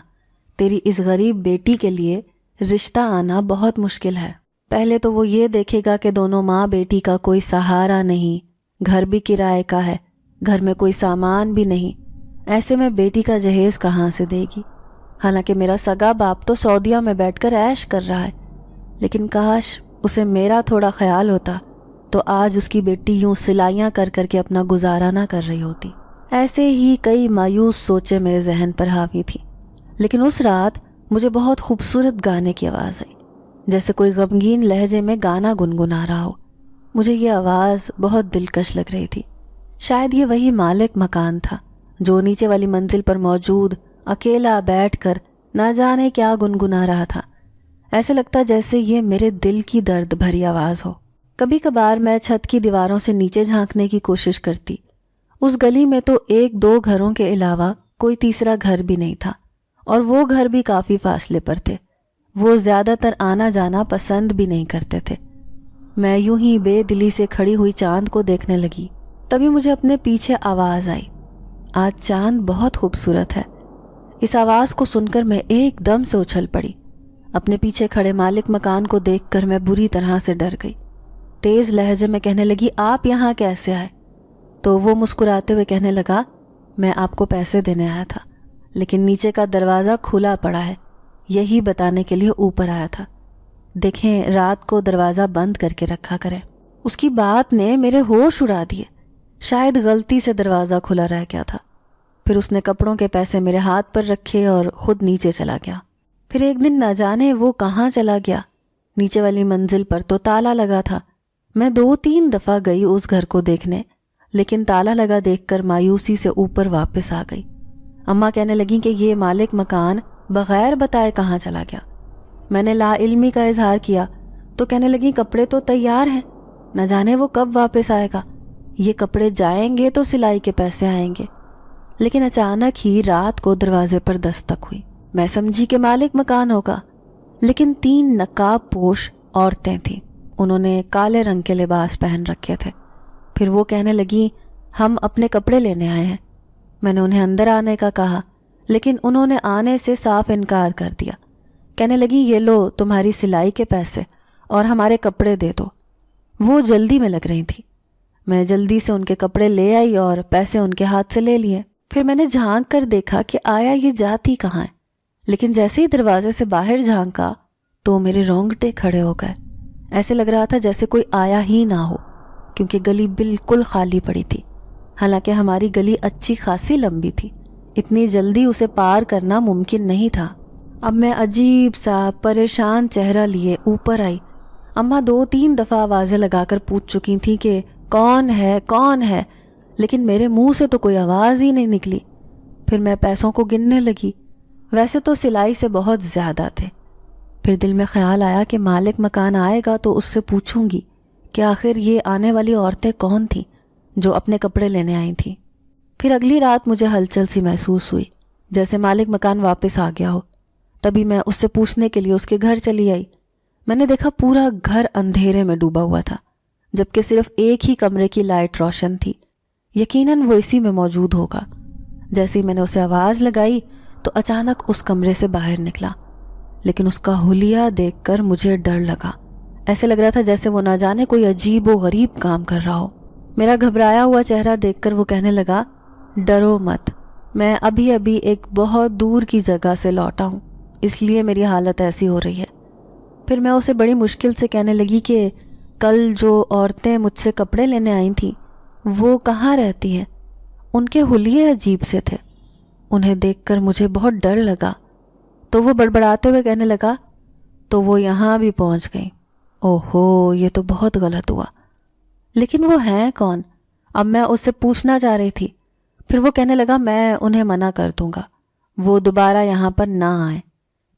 تیری اس غریب بیٹی کے لیے رشتہ آنا بہت مشکل ہے۔ پہلے تو وہ یہ دیکھے گا کہ دونوں ماں بیٹی کا کوئی سہارا نہیں، گھر بھی کرائے کا ہے، گھر میں کوئی سامان بھی نہیں، ایسے میں بیٹی کا جہیز کہاں سے دے گی؟ حالانکہ میرا سگا باپ تو سعودیہ میں بیٹھ کر عیش کر رہا ہے، لیکن کاش اسے میرا تھوڑا خیال ہوتا تو آج اس کی بیٹی یوں سلائیاں کر کر کے اپنا گزارا نہ کر رہی ہوتی۔ ایسے ہی کئی مایوس سوچیں میرے ذہن پر حاوی تھی، لیکن اس رات مجھے بہت خوبصورت گانے کی آواز آئی، جیسے کوئی غمگین لہجے میں گانا گنگنا رہا ہو۔ مجھے یہ آواز بہت دلکش لگ رہی تھی۔ شاید یہ وہی مالک مکان تھا جو نیچے والی منزل پر موجود اکیلا بیٹھ کر نہ جانے کیا گنگنا رہا تھا۔ ایسے لگتا جیسے یہ میرے دل کی درد بھری آواز ہو۔ کبھی کبھار میں چھت کی دیواروں سے نیچے جھانکنے کی کوشش کرتی۔ اس گلی میں تو ایک دو گھروں کے علاوہ کوئی تیسرا گھر بھی نہیں تھا، اور وہ گھر بھی کافی فاصلے پر تھے۔ وہ زیادہ تر آنا جانا پسند بھی نہیں کرتے تھے۔ میں یوں ہی بے دلی سے کھڑی ہوئی چاند کو دیکھنے لگی، تبھی مجھے اپنے پیچھے آواز آئی، آج چاند بہت خوبصورت ہے۔ اس آواز کو سن کر میں ایک دم سے اچھل پڑی۔ اپنے پیچھے کھڑے مالک مکان کو دیکھ کر میں بری طرح سے ڈر گئی۔ تیز لہجے میں کہنے لگی، آپ یہاں کیسے آئے؟ تو وہ مسکراتے ہوئے کہنے لگا، میں آپ کو پیسے دینے آیا تھا، لیکن نیچے کا دروازہ کھلا پڑا ہے، یہی بتانے کے لیے اوپر آیا تھا۔ دیکھیں رات کو دروازہ بند کر کے رکھا کریں۔ اس کی بات نے میرے ہوش اڑا دیے۔ شاید غلطی سے دروازہ کھلا رہ گیا تھا۔ پھر اس نے کپڑوں کے پیسے میرے ہاتھ پر رکھے اور خود نیچے چلا گیا۔ پھر ایک دن نہ جانے وہ کہاں چلا گیا۔ نیچے والی منزل پر تو تالا لگا تھا۔ میں 2-3 دفعہ گئی اس گھر کو دیکھنے، لیکن تالا لگا دیکھ کر مایوسی سے اوپر واپس آ گئی۔ اماں کہنے لگیں کہ یہ مالک مکان بغیر بتائے کہاں چلا گیا۔ میں نے لا علمی کا اظہار کیا تو کہنے لگیں کپڑے تو تیار ہیں، نہ جانے وہ کب واپس آئے گا، یہ کپڑے جائیں گے تو سلائی کے پیسے آئیں گے۔ لیکن اچانک ہی رات کو دروازے پر دستک ہوئی۔ میں سمجھی کہ مالک مکان ہوگا، لیکن 3 نقاب پوش عورتیں تھیں۔ انہوں نے کالے رنگ کے لباس پہن رکھے تھے۔ پھر وہ کہنے لگیں، ہم اپنے کپڑے لینے آئے ہیں۔ میں نے انہیں اندر آنے کا کہا، لیکن انہوں نے آنے سے صاف انکار کر دیا۔ کہنے لگیں، یہ لو تمہاری سلائی کے پیسے اور ہمارے کپڑے دے دو۔ وہ جلدی میں لگ رہی تھی۔ میں جلدی سے ان کے کپڑے لے آئی اور پیسے ان کے ہاتھ سے لے لیے۔ پھر میں نے جھانک کر دیکھا کہ آیا یہ جاتی کہاں ہے، لیکن جیسے ہی دروازے سے باہر جھانکا تو میرے رونگٹے کھڑے ہو گئے۔ ایسے لگ رہا تھا جیسے کوئی آیا ہی نہ ہو، کیونکہ گلی بالکل خالی پڑی تھی۔ حالانکہ ہماری گلی اچھی خاصی لمبی تھی، اتنی جلدی اسے پار کرنا ممکن نہیں تھا۔ اب میں عجیب سا پریشان چہرہ لیے اوپر آئی۔ اماں 2-3 دفعہ آوازیں لگا کر پوچھ چکی تھیں کہ کون ہے کون ہے، لیکن میرے منہ سے تو کوئی آواز ہی نہیں نکلی۔ پھر میں پیسوں کو گننے لگی۔ ویسے تو سلائی سے بہت زیادہ تھے۔ پھر دل میں خیال آیا کہ مالک مکان آئے گا تو اس سے پوچھوں گی کہ آخر یہ آنے والی عورتیں کون تھیں جو اپنے کپڑے لینے آئی تھیں۔ پھر اگلی رات مجھے ہلچل سی محسوس ہوئی، جیسے مالک مکان واپس آ گیا ہو۔ تبھی میں اس سے پوچھنے کے لیے اس کے گھر چلی آئی۔ میں نے دیکھا پورا گھر اندھیرے میں ڈوبا ہوا تھا، جبکہ صرف ایک ہی کمرے کی لائٹ روشن تھی۔ یقیناً وہ اسی میں موجود ہوگا۔ جیسے ہی میں نے اسے آواز لگائی تو اچانک اس کمرے سے باہر نکلا، لیکن اس کا حلیہ دیکھ کر مجھے ڈر لگا۔ ایسے لگ رہا تھا جیسے وہ نہ جانے کوئی عجیب و غریب کام کر رہا ہو۔ میرا گھبرایا ہوا چہرہ دیکھ کر وہ کہنے لگا، ڈرو مت، میں ابھی ایک بہت دور کی جگہ سے لوٹا ہوں، اس لیے میری حالت ایسی ہو رہی ہے۔ پھر میں اسے بڑی مشکل سے کہنے لگی کہ کل جو عورتیں مجھ سے کپڑے لینے آئی تھیں وہ کہاں رہتی ہیں؟ ان کے حلیے عجیب سے تھے، انہیں دیکھ کر مجھے بہت ڈر لگا۔ تو وہ بڑبڑاتے ہوئے کہنے لگا، تو وہ یہاں بھی پہنچ گئی۔ اوہو، یہ تو بہت غلط ہوا۔ لیکن وہ ہیں کون؟ اب میں اس سے پوچھنا چاہ رہی تھی۔ پھر وہ کہنے لگا، میں انہیں منع کر دوں گا، وہ دوبارہ یہاں پر نہ آئیں،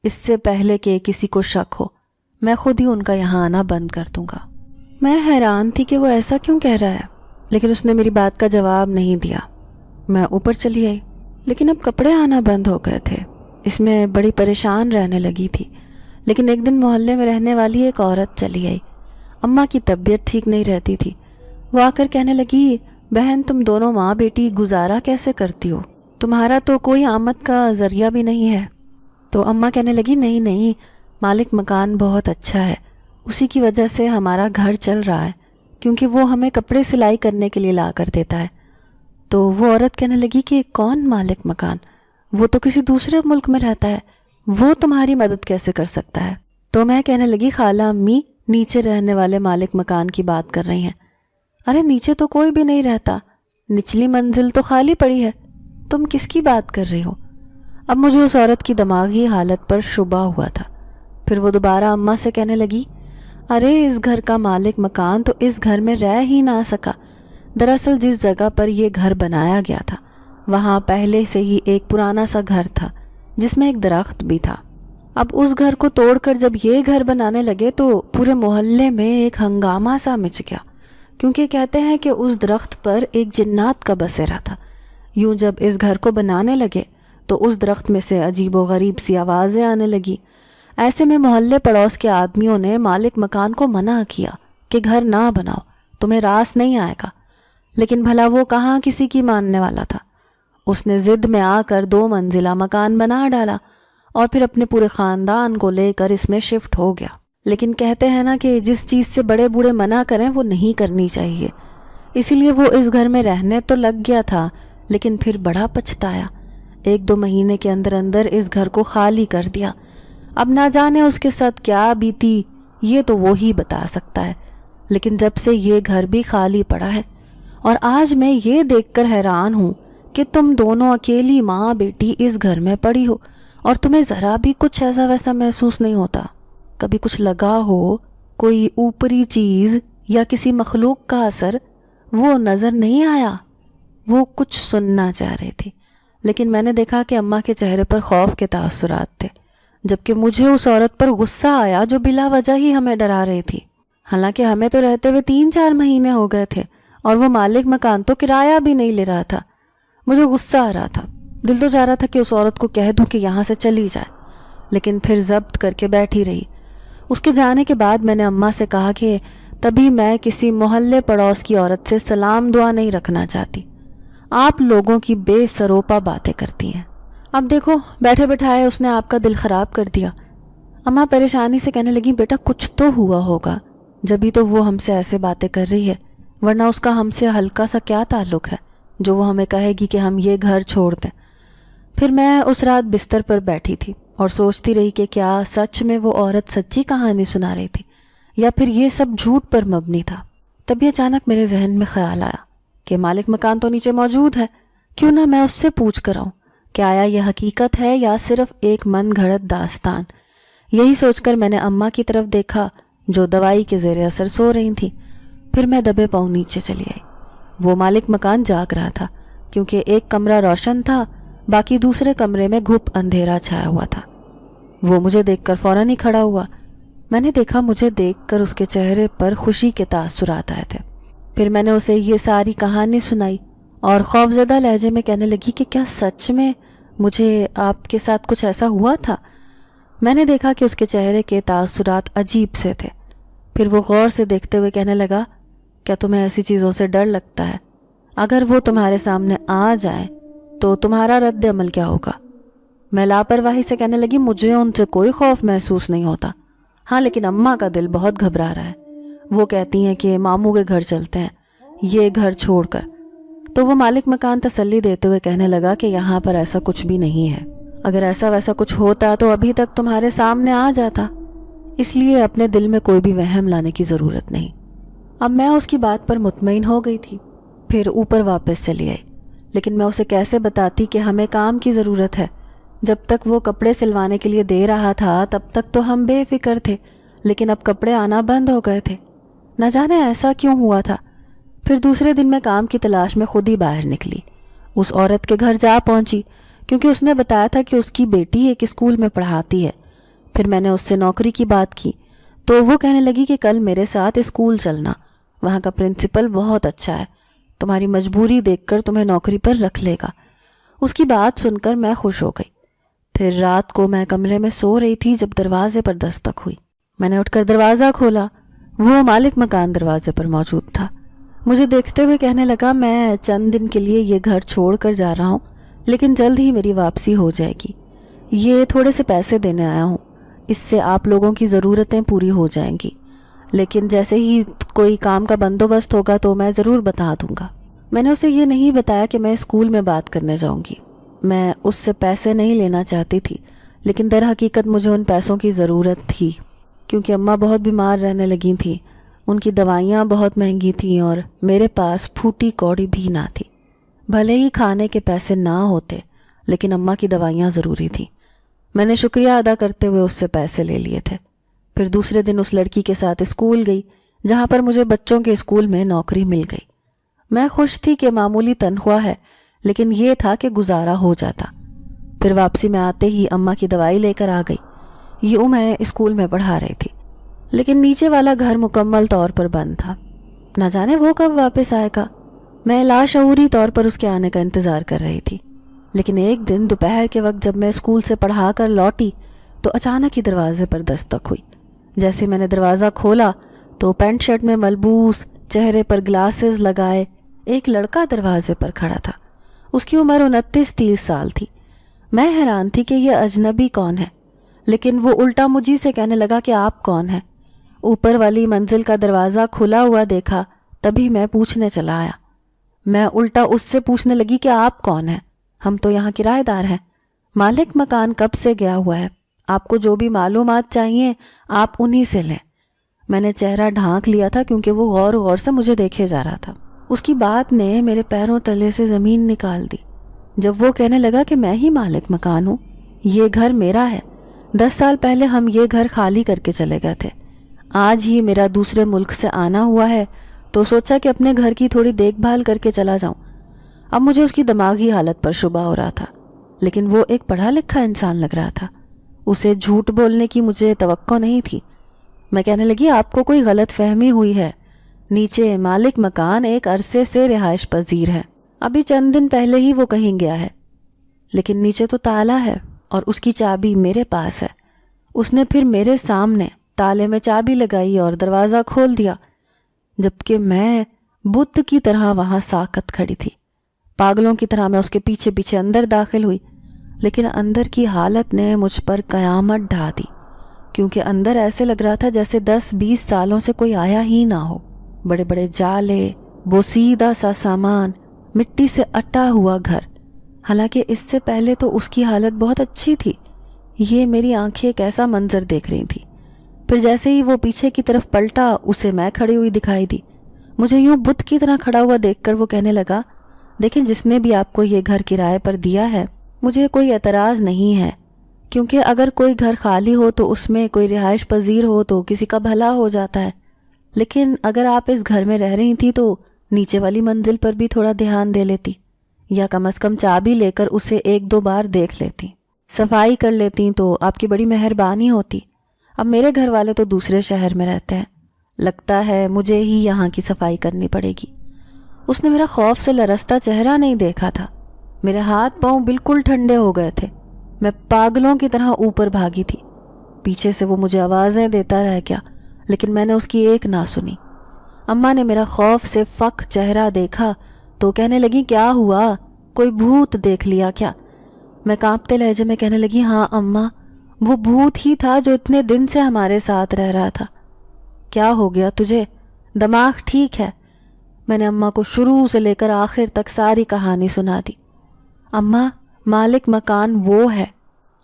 اس سے پہلے کہ کسی کو شک ہو میں خود ہی ان کا یہاں آنا بند کر دوں گا۔ میں حیران تھی کہ وہ ایسا کیوں کہہ رہا ہے، لیکن اس نے میری بات کا جواب نہیں دیا۔ میں اوپر چلی آئی، لیکن اب کپڑے آنا بند ہو گئے تھے۔ اس میں بڑی پریشان رہنے لگی تھی۔ لیکن ایک دن محلے میں رہنے والی ایک عورت چلی آئی۔ اماں کی طبیعت ٹھیک نہیں رہتی تھی۔ وہ آ کر کہنے لگی، بہن تم دونوں ماں بیٹی گزارا کیسے کرتی ہو؟ تمہارا تو کوئی آمد کا ذریعہ بھی نہیں ہے۔ تو اماں کہنے لگی، نہیں، مالک مکان بہت اچھا ہے، اسی کی وجہ سے ہمارا گھر چل رہا ہے، کیونکہ وہ ہمیں کپڑے سلائی کرنے کے لیے لا کر دیتا ہے۔ تو وہ عورت کہنے لگی کہ کون مالک مکان؟ وہ تو کسی دوسرے ملک میں رہتا ہے، وہ تمہاری مدد کیسے کر سکتا ہے؟ تو میں کہنے لگی، خالہ امی نیچے رہنے والے مالک مکان کی بات کر رہی ہیں۔ ارے نیچے تو کوئی بھی نہیں رہتا، نچلی منزل تو خالی پڑی ہے، تم کس کی بات کر رہی ہو؟ اب مجھے اس عورت کی دماغی حالت پر شبہ ہوا تھا۔ پھر وہ دوبارہ اماں سے کہنے لگی، ارے اس گھر کا مالک مکان تو اس گھر میں رہ ہی نہ سکا۔ دراصل جس جگہ پر یہ گھر بنایا گیا تھا وہاں پہلے سے ہی ایک پرانا سا گھر تھا جس میں ایک درخت بھی تھا۔ اب اس گھر کو توڑ کر جب یہ گھر بنانے لگے تو پورے محلے میں ایک ہنگامہ سا مچ گیا، کیونکہ کہتے ہیں کہ اس درخت پر ایک جنات کا بسیرا تھا۔ یوں جب اس گھر کو بنانے لگے تو اس درخت میں سے عجیب و غریب سی آوازیں آنے لگی۔ ایسے میں محلے پڑوس کے آدمیوں نے مالک مکان کو منع کیا کہ گھر نہ بناؤ، تمہیں راس نہیں آئے گا۔ لیکن بھلا وہ کہاں کسی کی ماننے والا تھا۔ اس نے ضد میں آ کر 2 منزلہ مکان بنا ڈالا اور پھر اپنے پورے خاندان کو لے کر اس میں شفٹ ہو گیا۔ لیکن کہتے ہیں نا کہ جس چیز سے بڑے بوڑھے منع کریں وہ نہیں کرنی چاہیے، اسی لیے وہ اس گھر میں رہنے تو لگ گیا تھا، لیکن پھر بڑا پچھتایا۔ 1-2 مہینے کے اندر اس گھر کو خالی کر دیا۔ اب نہ جانے اس کے ساتھ کیا بیتی، یہ تو وہی بتا سکتا ہے۔ لیکن جب سے یہ گھر بھی خالی پڑا ہے، اور آج میں یہ دیکھ کر حیران ہوں کہ تم دونوں اکیلی ماں بیٹی اس گھر میں پڑی ہو اور تمہیں ذرا بھی کچھ ایسا ویسا محسوس نہیں ہوتا۔ کبھی کچھ لگا ہو، کوئی اوپری چیز یا کسی مخلوق کا اثر، وہ نظر نہیں آیا؟ وہ کچھ سننا چاہ رہی تھی، لیکن میں نے دیکھا کہ اماں کے چہرے پر خوف کے تاثرات تھے، جبکہ مجھے اس عورت پر غصہ آیا جو بلا وجہ ہی ہمیں ڈرا رہی تھی۔ حالانکہ ہمیں تو رہتے ہوئے 3-4 مہینے ہو گئے تھے اور وہ مالک مکان تو کرایہ بھی نہیں لے رہا تھا۔ مجھے غصہ آ رہا تھا، دل تو چاہ رہا تھا کہ اس عورت کو کہہ دوں کہ یہاں سے چلی جائے، لیکن پھر ضبط کر کے بیٹھی رہی۔ اس کے جانے کے بعد میں نے اماں سے کہا کہ تبھی میں کسی محلے پڑوس کی عورت سے سلام دعا نہیں رکھنا چاہتی، آپ لوگوں کی بے سروپا باتیں کرتی ہیں۔ اب دیکھو بیٹھے بٹھائے اس نے آپ کا دل خراب کر دیا۔ اماں پریشانی سے کہنے لگی، بیٹا کچھ تو ہوا ہوگا، جبھی تو وہ ہم سے ایسے باتیں کر رہی ہے، ورنہ اس کا ہم سے ہلکا سا کیا تعلق ہے جو وہ ہمیں کہے گی کہ ہم یہ گھر چھوڑ دیں۔ پھر میں اس رات بستر پر بیٹھی تھی اور سوچتی رہی کہ کیا سچ میں وہ عورت سچی کہانی سنا رہی تھی یا پھر یہ سب جھوٹ پر مبنی تھا۔ تبھی اچانک میرے ذہن میں خیال آیا کہ مالک مکان تو نیچے موجود ہے، کیوں نہ میں اس سے پوچھ کر آؤں کہ آیا یہ حقیقت ہے یا صرف ایک من گھڑت داستان۔ یہی سوچ کر میں نے اماں کی طرف دیکھا جو دوائی کے زیر اثر سو رہی تھی۔ پھر میں دبے پاؤں نیچے چلی آئی۔ وہ مالک مکان جاگ رہا تھا، کیونکہ ایک کمرہ روشن تھا، باقی دوسرے کمرے میں گھپ اندھیرا چھایا ہوا تھا۔ وہ مجھے دیکھ کر فوراً ہی کھڑا ہوا۔ میں نے دیکھا مجھے دیکھ کر اس کے چہرے پر خوشی کے تاثرات آئے تھے۔ پھر میں نے اسے یہ ساری کہانی سنائی اور خوفزدہ لہجے میں کہنے لگی کہ کیا سچ میں مجھے آپ کے ساتھ کچھ ایسا ہوا تھا؟ میں نے دیکھا کہ اس کے چہرے کے تاثرات عجیب سے تھے۔ پھر وہ غور سے دیکھتے ہوئے کہنے لگا، کیا تمہیں ایسی چیزوں سے ڈر لگتا ہے؟ اگر وہ تمہارے سامنے آ جائیں تو تمہارا رد عمل کیا ہوگا؟ میں لاپرواہی سے کہنے لگی، مجھے ان سے کوئی خوف محسوس نہیں ہوتا، ہاں لیکن اماں کا دل بہت گھبرا رہا ہے۔ وہ کہتی ہیں کہ ماموں کے گھر چلتے ہیں، یہ گھر چھوڑ کر۔ تو وہ مالک مکان تسلی دیتے ہوئے کہنے لگا کہ یہاں پر ایسا کچھ بھی نہیں ہے، اگر ایسا ویسا کچھ ہوتا تو ابھی تک تمہارے سامنے آ جاتا، اس لیے اپنے دل میں کوئی بھی وہم لانے کی ضرورت نہیں۔ اب میں اس کی بات پر مطمئن ہو گئی تھی، پھر اوپر واپس چلی آئی۔ لیکن میں اسے کیسے بتاتی کہ ہمیں کام کی ضرورت ہے؟ جب تک وہ کپڑے سلوانے کے لیے دے رہا تھا تب تک تو ہم بے فکر تھے، لیکن اب کپڑے آنا بند ہو گئے تھے۔ نہ جانے ایسا کیوں ہوا تھا۔ پھر دوسرے دن میں کام کی تلاش میں خود ہی باہر نکلی، اس عورت کے گھر جا پہنچی کیونکہ اس نے بتایا تھا کہ اس کی بیٹی ایک اسکول میں پڑھاتی ہے۔ پھر میں نے اس سے نوکری کی بات کی تو وہ کہنے لگی کہ کل میرے ساتھ اسکول چلنا، وہاں کا پرنسپل بہت اچھا ہے، تمہاری مجبوری دیکھ کر تمہیں نوکری پر رکھ لے گا۔ اس کی بات سن کر میں خوش ہو گئی۔ پھر رات کو میں کمرے میں سو رہی تھی جب دروازے پر دستک ہوئی۔ میں نے اٹھ کر دروازہ کھولا، وہ مالک مکان دروازے پر موجود تھا۔ مجھے دیکھتے ہوئے کہنے لگا، میں چند دن کے لیے یہ گھر چھوڑ کر جا رہا ہوں، لیکن جلد ہی میری واپسی ہو جائے گی۔ یہ تھوڑے سے پیسے دینے آیا ہوں، اس سے آپ لوگوں کی ضرورتیں پوری ہو جائیں گی، لیکن جیسے ہی کوئی کام کا بندوبست ہوگا تو میں ضرور بتا دوں گا۔ میں نے اسے یہ نہیں بتایا کہ میں اسکول میں بات کرنے جاؤں گی، میں اس سے پیسے نہیں لینا چاہتی تھی، لیکن در حقیقت مجھے ان پیسوں کی ضرورت تھی کیونکہ اماں بہت بیمار رہنے لگی تھیں، ان کی دوائیاں بہت مہنگی تھیں اور میرے پاس پھوٹی کوڑی بھی نہ تھی۔ بھلے ہی کھانے کے پیسے نہ ہوتے لیکن اماں کی دوائیاں ضروری تھیں۔ میں نے شکریہ ادا کرتے ہوئے اس سے پیسے لے لیے تھے۔ پھر دوسرے دن اس لڑکی کے ساتھ اسکول گئی جہاں پر مجھے بچوں کے اسکول میں نوکری مل گئی۔ میں خوش تھی کہ معمولی تنخواہ ہے، لیکن یہ تھا کہ گزارا ہو جاتا۔ پھر واپسی میں آتے ہی اماں کی دوائی لے کر آ گئی۔ یہ میں اسکول میں پڑھا رہی تھی، لیکن نیچے والا گھر مکمل طور پر بند تھا۔ نہ جانے وہ کب واپس آئے گا۔ میں لاشعوری طور پر اس کے آنے کا انتظار کر رہی تھی، لیکن ایک دن دوپہر کے وقت جب میں اسکول سے پڑھا کر لوٹی تو اچانک ہی دروازے پر دستک ہوئی۔ جیسے میں نے دروازہ کھولا تو پینٹ شرٹ میں ملبوس، چہرے پر گلاسز لگائے ایک لڑکا دروازے پر کھڑا تھا۔ اس کی عمر 29-30 سال تھی۔ میں حیران تھی کہ یہ اجنبی کون ہے، لیکن وہ الٹا مجھی سے کہنے لگا کہ آپ کون ہیں۔ اوپر والی منزل کا دروازہ کھلا ہوا دیکھا، تبھی میں پوچھنے چلا آیا۔ میں الٹا اس سے پوچھنے لگی کہ آپ کون ہیں؟ ہم تو یہاں کرایہ دار ہیں، مالک مکان کب سے گیا ہوا ہے، آپ کو جو بھی معلومات چاہیے آپ انہی سے لیں۔ میں نے چہرہ ڈھانک لیا تھا کیونکہ وہ غور غور سے مجھے دیکھے جا رہا تھا۔ اس کی بات نے میرے پیروں تلے سے زمین نکال دی جب وہ کہنے لگا کہ میں ہی مالک مکان ہوں، یہ گھر میرا ہے۔ 10 سال پہلے ہم یہ گھر خالی کر کے چلے گئے تھے، آج ہی میرا دوسرے ملک سے آنا ہوا ہے تو سوچا کہ اپنے گھر کی تھوڑی دیکھ بھال کر کے چلا جاؤں۔ اب مجھے اس کی دماغی حالت پر شبہ ہو رہا تھا، لیکن وہ ایک پڑھا لکھا انسان لگ رہا تھا، اسے جھوٹ بولنے کی مجھے توقع نہیں تھی۔ میں کہنے لگی، آپ کو کوئی غلط فہمی ہوئی ہے، نیچے مالک مکان ایک عرصے سے رہائش پذیر ہے، ابھی چند دن پہلے ہی وہ کہیں گیا ہے، لیکن نیچے تو تالا ہے اور اس کی چابی میرے پاس ہے۔ اس نے پھر میرے سامنے تالے میں چابی لگائی اور دروازہ کھول دیا، جبکہ میں بت کی طرح وہاں ساکت کھڑی تھی۔ پاگلوں کی طرح میں اس کے پیچھے پیچھے اندر داخل ہوئی، لیکن اندر کی حالت نے مجھ پر قیامت ڈھا دی، کیونکہ اندر ایسے لگ رہا تھا جیسے 10-20 سالوں سے کوئی آیا ہی نہ ہو۔ بڑے بڑے جالے، بوسیدہ سا سامان، مٹی سے اٹا ہوا گھر، حالانکہ اس سے پہلے تو اس کی حالت بہت اچھی تھی۔ یہ میری آنکھیں ایک ایسا منظر دیکھ رہی تھی۔ پھر جیسے ہی وہ پیچھے کی طرف پلٹا، اسے میں کھڑی ہوئی دکھائی دی۔ مجھے یوں بت کی طرح کھڑا ہوا دیکھ کر وہ کہنے لگا، دیکھیں جس نے بھی آپ کو یہ گھر کرائے پر دیا ہے مجھے کوئی اعتراض نہیں ہے، کیونکہ اگر کوئی گھر خالی ہو تو اس میں کوئی رہائش پذیر ہو تو کسی کا بھلا ہو جاتا ہے، لیکن اگر آپ اس گھر میں رہ رہی تھی تو نیچے والی منزل پر بھی تھوڑا دھیان دے لیتی، یا کم از کم چابی لے کر اسے 1-2 بار دیکھ لیتی، صفائی کر لیتی تو آپ کی بڑی مہربانی ہوتی۔ اب میرے گھر والے تو دوسرے شہر میں رہتے ہیں، لگتا ہے مجھے ہی یہاں کی صفائی کرنی پڑے گی۔ اس نے میرا خوف سے لرزتا چہرہ نہیں دیکھا تھا، میرے ہاتھ پاؤں بالکل ٹھنڈے ہو گئے تھے، میں پاگلوں کی طرح اوپر بھاگی تھی۔ پیچھے سے وہ مجھے آوازیں دیتا رہ گیا، لیکن میں نے اس کی ایک نہ سنی۔ اماں نے میرا خوف سے فک چہرہ دیکھا تو کہنے لگی کیا ہوا، کوئی بھوت دیکھ لیا کیا؟ میں کانپتے لہجے میں کہنے لگی ہاں اماں، وہ بھوت ہی تھا جو اتنے دن سے ہمارے ساتھ رہ رہا تھا۔ کیا ہو گیا تجھے، دماغ ٹھیک ہے؟ میں نے اماں کو شروع سے لے کر آخر تک ساری کہانی سنا دی۔ اماں، مالک مکان وہ ہے،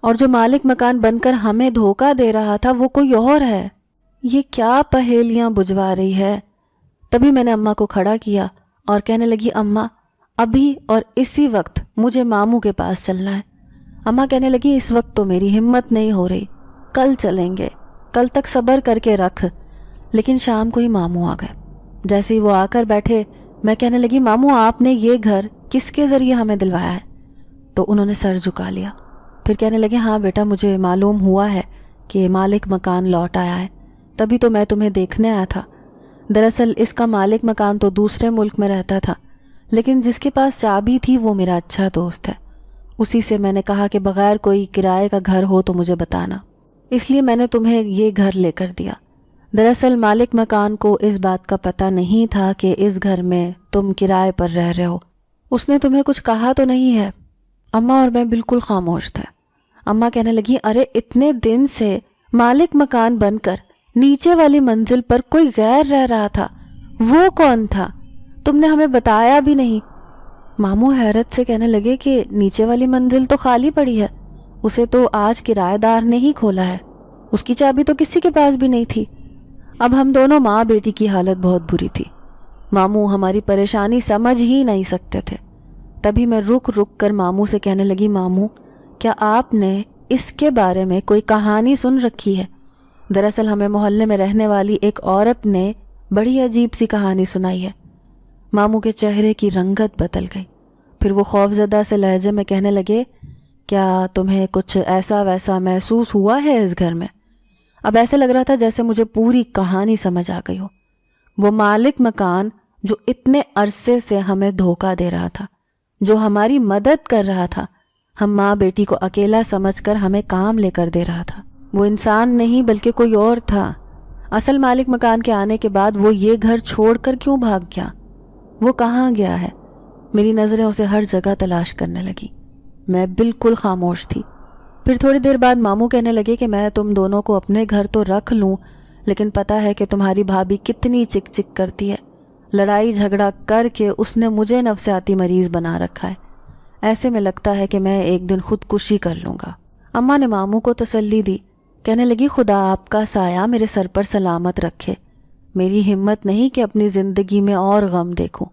اور جو مالک مکان بن کر ہمیں دھوکہ دے رہا تھا وہ کوئی اور ہے۔ یہ کیا پہیلیاں بجھوا رہی ہے؟ تبھی میں نے اماں کو کھڑا کیا اور کہنے لگی اماں، ابھی اور اسی وقت مجھے ماموں کے پاس چلنا ہے۔ اماں کہنے لگی اس وقت تو میری ہمت نہیں ہو رہی، کل چلیں گے، کل تک صبر کر کے رکھ۔ لیکن شام کو ہی ماموں آ گئے۔ جیسے ہی وہ آ کر بیٹھے میں کہنے لگی ماموں آپ نے یہ گھر کس کے ذریعے ہمیں دلوایا ہے؟ تو انہوں نے سر جھکا لیا، پھر کہنے لگے ہاں بیٹا مجھے معلوم ہوا ہے کہ مالک مکان لوٹ آیا ہے، تبھی تو میں تمہیں دیکھنے آیا تھا۔ دراصل اس کا مالک مکان تو دوسرے ملک میں رہتا تھا، لیکن جس کے پاس چابی تھی وہ میرا اچھا دوست ہے، اسی سے میں نے کہا کہ بغیر کوئی کرائے کا گھر ہو تو مجھے بتانا، اس لیے میں نے تمہیں یہ گھر لے کر دیا۔ دراصل مالک مکان کو اس بات کا پتہ نہیں تھا کہ اس گھر میں تم کرائے پر رہ رہے ہو۔ اس نے تمہیں کچھ کہا تو نہیں ہے؟ اماں اور میں بالکل خاموش تھے۔ اماں کہنے لگی ارے اتنے دن سے مالک مکان بن کر نیچے والی منزل پر کوئی غیر رہ رہا تھا، وہ کون تھا؟ تم نے ہمیں بتایا بھی نہیں۔ ماموں حیرت سے کہنے لگے کہ نیچے والی منزل تو خالی پڑی ہے، اسے تو آج کرایہ دار نے ہی کھولا ہے، اس کی چابی تو کسی کے پاس بھی نہیں تھی۔ اب ہم دونوں ماں بیٹی کی حالت بہت بری تھی، ماموں ہماری پریشانی سمجھ ہی نہیں سکتے تھے۔ تبھی میں رک کر ماموں سے کہنے لگی ماموں، کیا آپ نے اس کے بارے میں کوئی کہانی سن رکھی ہے؟ دراصل ہمیں محلے میں رہنے والی ایک عورت نے بڑی عجیب سی کہانی سنائی ہے۔ ماموں کے چہرے کی رنگت بدل گئی، پھر وہ خوفزدہ سے لہجے میں کہنے لگے کیا تمہیں کچھ ایسا ویسا محسوس ہوا ہے اس گھر میں؟ اب ایسے لگ رہا تھا جیسے مجھے پوری کہانی سمجھ آ گئی ہو۔ وہ مالک مکان جو اتنے عرصے سے ہمیں دھوکہ دے رہا تھا، جو ہماری مدد کر رہا تھا، ہم ماں بیٹی کو اکیلا سمجھ کر ہمیں کام لے کر دے رہا تھا، وہ انسان نہیں بلکہ کوئی اور تھا۔ اصل مالک مکان کے آنے کے بعد وہ یہ گھر چھوڑ کر کیوں بھاگ گیا؟ وہ کہاں گیا ہے؟ میری نظریں اسے ہر جگہ تلاش کرنے لگی۔ میں بالکل خاموش تھی۔ پھر تھوڑی دیر بعد ماموں کہنے لگے کہ میں تم دونوں کو اپنے گھر تو رکھ لوں، لیکن پتہ ہے کہ تمہاری بھابھی کتنی چک چک کرتی ہے، لڑائی جھگڑا کر کے اس نے مجھے نفسیاتی مریض بنا رکھا ہے، ایسے میں لگتا ہے کہ میں ایک دن خودکشی کر لوں گا۔ اماں نے ماموں کو تسلی دی، کہنے لگی خدا آپ کا سایہ میرے سر پر سلامت رکھے، میری ہمت نہیں کہ اپنی زندگی میں اور غم دیکھوں۔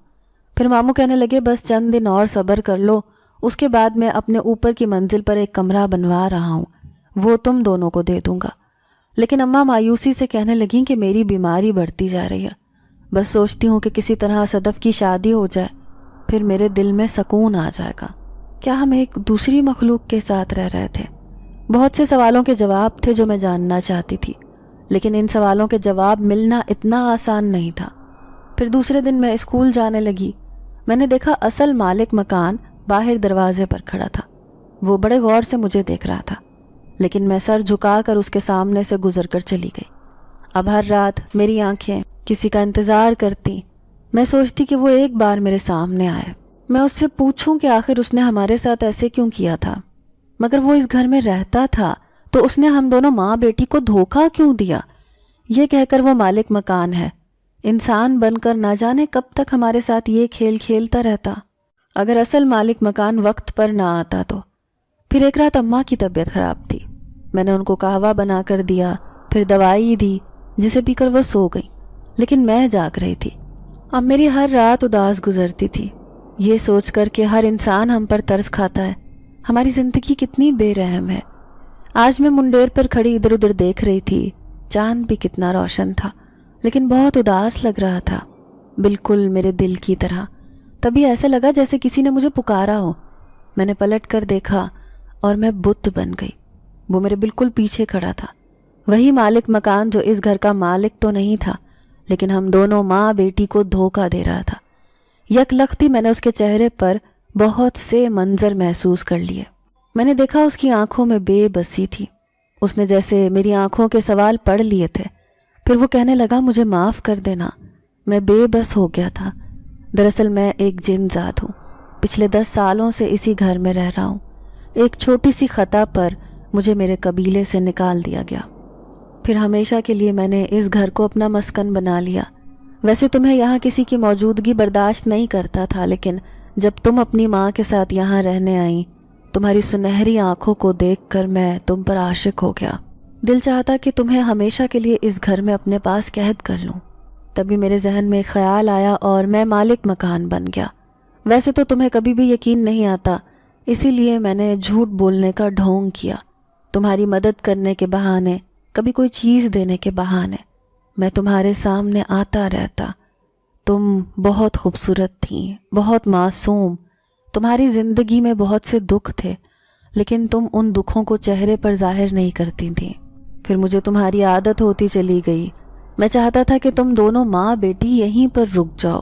پھر ماموں کہنے لگے بس چند دن اور صبر کر لو، اس کے بعد میں اپنے اوپر کی منزل پر ایک کمرہ بنوا رہا ہوں، وہ تم دونوں کو دے دوں گا۔ لیکن اماں مایوسی سے کہنے لگیں کہ میری بیماری بڑھتی جا رہی ہے، بس سوچتی ہوں کہ کسی طرح صدف کی شادی ہو جائے، پھر میرے دل میں سکون آ جائے گا۔ کیا ہم ایک دوسری مخلوق کے ساتھ رہ رہے تھے؟ بہت سے سوالوں کے جواب تھے جو میں جاننا چاہتی تھی، لیکن ان سوالوں کے جواب ملنا اتنا آسان نہیں تھا۔ پھر دوسرے دن میں اسکول جانے لگی۔ میں نے دیکھا اصل مالک مکان باہر دروازے پر کھڑا تھا، وہ بڑے غور سے مجھے دیکھ رہا تھا، لیکن میں سر جھکا کر اس کے سامنے سے گزر کر چلی گئی۔ اب ہر رات میری آنکھیں کسی کا انتظار کرتی، میں سوچتی کہ وہ ایک بار میرے سامنے آئے، میں اس سے پوچھوں کہ آخر اس نے ہمارے ساتھ ایسے کیوں کیا تھا، مگر وہ اس گھر میں رہتا تھا تو اس نے ہم دونوں ماں بیٹی کو دھوکہ کیوں دیا؟ یہ کہہ کر وہ مالک مکان ہے، انسان بن کر نہ جانے کب تک ہمارے ساتھ یہ کھیل کھیلتا رہتا۔ اگر اصل مالک مکان وقت پر نہ آتا تو۔ پھر ایک رات اماں کی طبیعت خراب تھی، میں نے ان کو قہوہ بنا کر دیا، پھر دوائی دی جسے پی کر وہ سو گئی، لیکن میں جاگ رہی تھی۔ اب میری ہر رات اداس گزرتی تھی، یہ سوچ کر کہ ہر انسان ہم پر ترس کھاتا ہے، ہماری زندگی کتنی بے رحم ہے۔ آج میں منڈیر پر کھڑی ادھر ادھر دیکھ رہی تھی، چاند بھی کتنا روشن تھا، لیکن بہت اداس لگ رہا تھا، بالکل میرے دل کی طرح۔ تبھی ایسا لگا جیسے کسی نے مجھے پکارا ہو۔ میں نے پلٹ کر دیکھا اور میں بت بن گئی، وہ میرے بالکل پیچھے کھڑا تھا، وہی مالک مکان جو اس گھر کا مالک تو نہیں تھا، لیکن ہم دونوں ماں بیٹی کو دھوکہ دے رہا تھا۔ یک لختی میں نے اس کے چہرے پر بہت سے منظر محسوس کر لیے۔ میں نے دیکھا اس کی آنکھوں میں بے بسی تھی۔ اس نے جیسے میری آنکھوں کے سوال پڑھ لیے تھے۔ پھر وہ کہنے لگا، مجھے معاف کر دینا، میں بے بس ہو گیا تھا۔ دراصل میں ایک جن ذات ہوں، پچھلے 10 سالوں سے اسی گھر میں رہ رہا ہوں۔ ایک چھوٹی سی خطا پر مجھے میرے قبیلے سے نکال دیا گیا۔ پھر ہمیشہ کے لیے میں نے اس گھر کو اپنا مسکن بنا لیا۔ ویسے تمہیں یہاں کسی کی موجودگی برداشت نہیں کرتا تھا، لیکن جب تم اپنی ماں کے ساتھ یہاں رہنے آئیں، تمہاری سنہری آنکھوں کو دیکھ کر میں تم پر عاشق ہو گیا۔ دل چاہتا کہ تمہیں ہمیشہ کے لیے اس گھر میں اپنے پاس قید کر لوں۔ تبھی میرے ذہن میں ایک خیال آیا اور میں مالک مکان بن گیا۔ ویسے تو تمہیں کبھی بھی یقین نہیں آتا، اسی لیے میں نے جھوٹ بولنے کا ڈھونگ کیا، تمہاری مدد کرنے کے بہانے، کبھی کوئی چیز دینے کے بہانے میں تمہارے سامنے آتا رہتا۔ تم بہت خوبصورت تھیں، بہت معصوم، تمہاری زندگی میں بہت سے دکھ تھے، لیکن تم ان دکھوں کو چہرے پر ظاہر نہیں کرتی تھیں۔ پھر مجھے تمہاری عادت ہوتی چلی گئی۔ میں چاہتا تھا کہ تم دونوں ماں بیٹی یہیں پر رک جاؤ،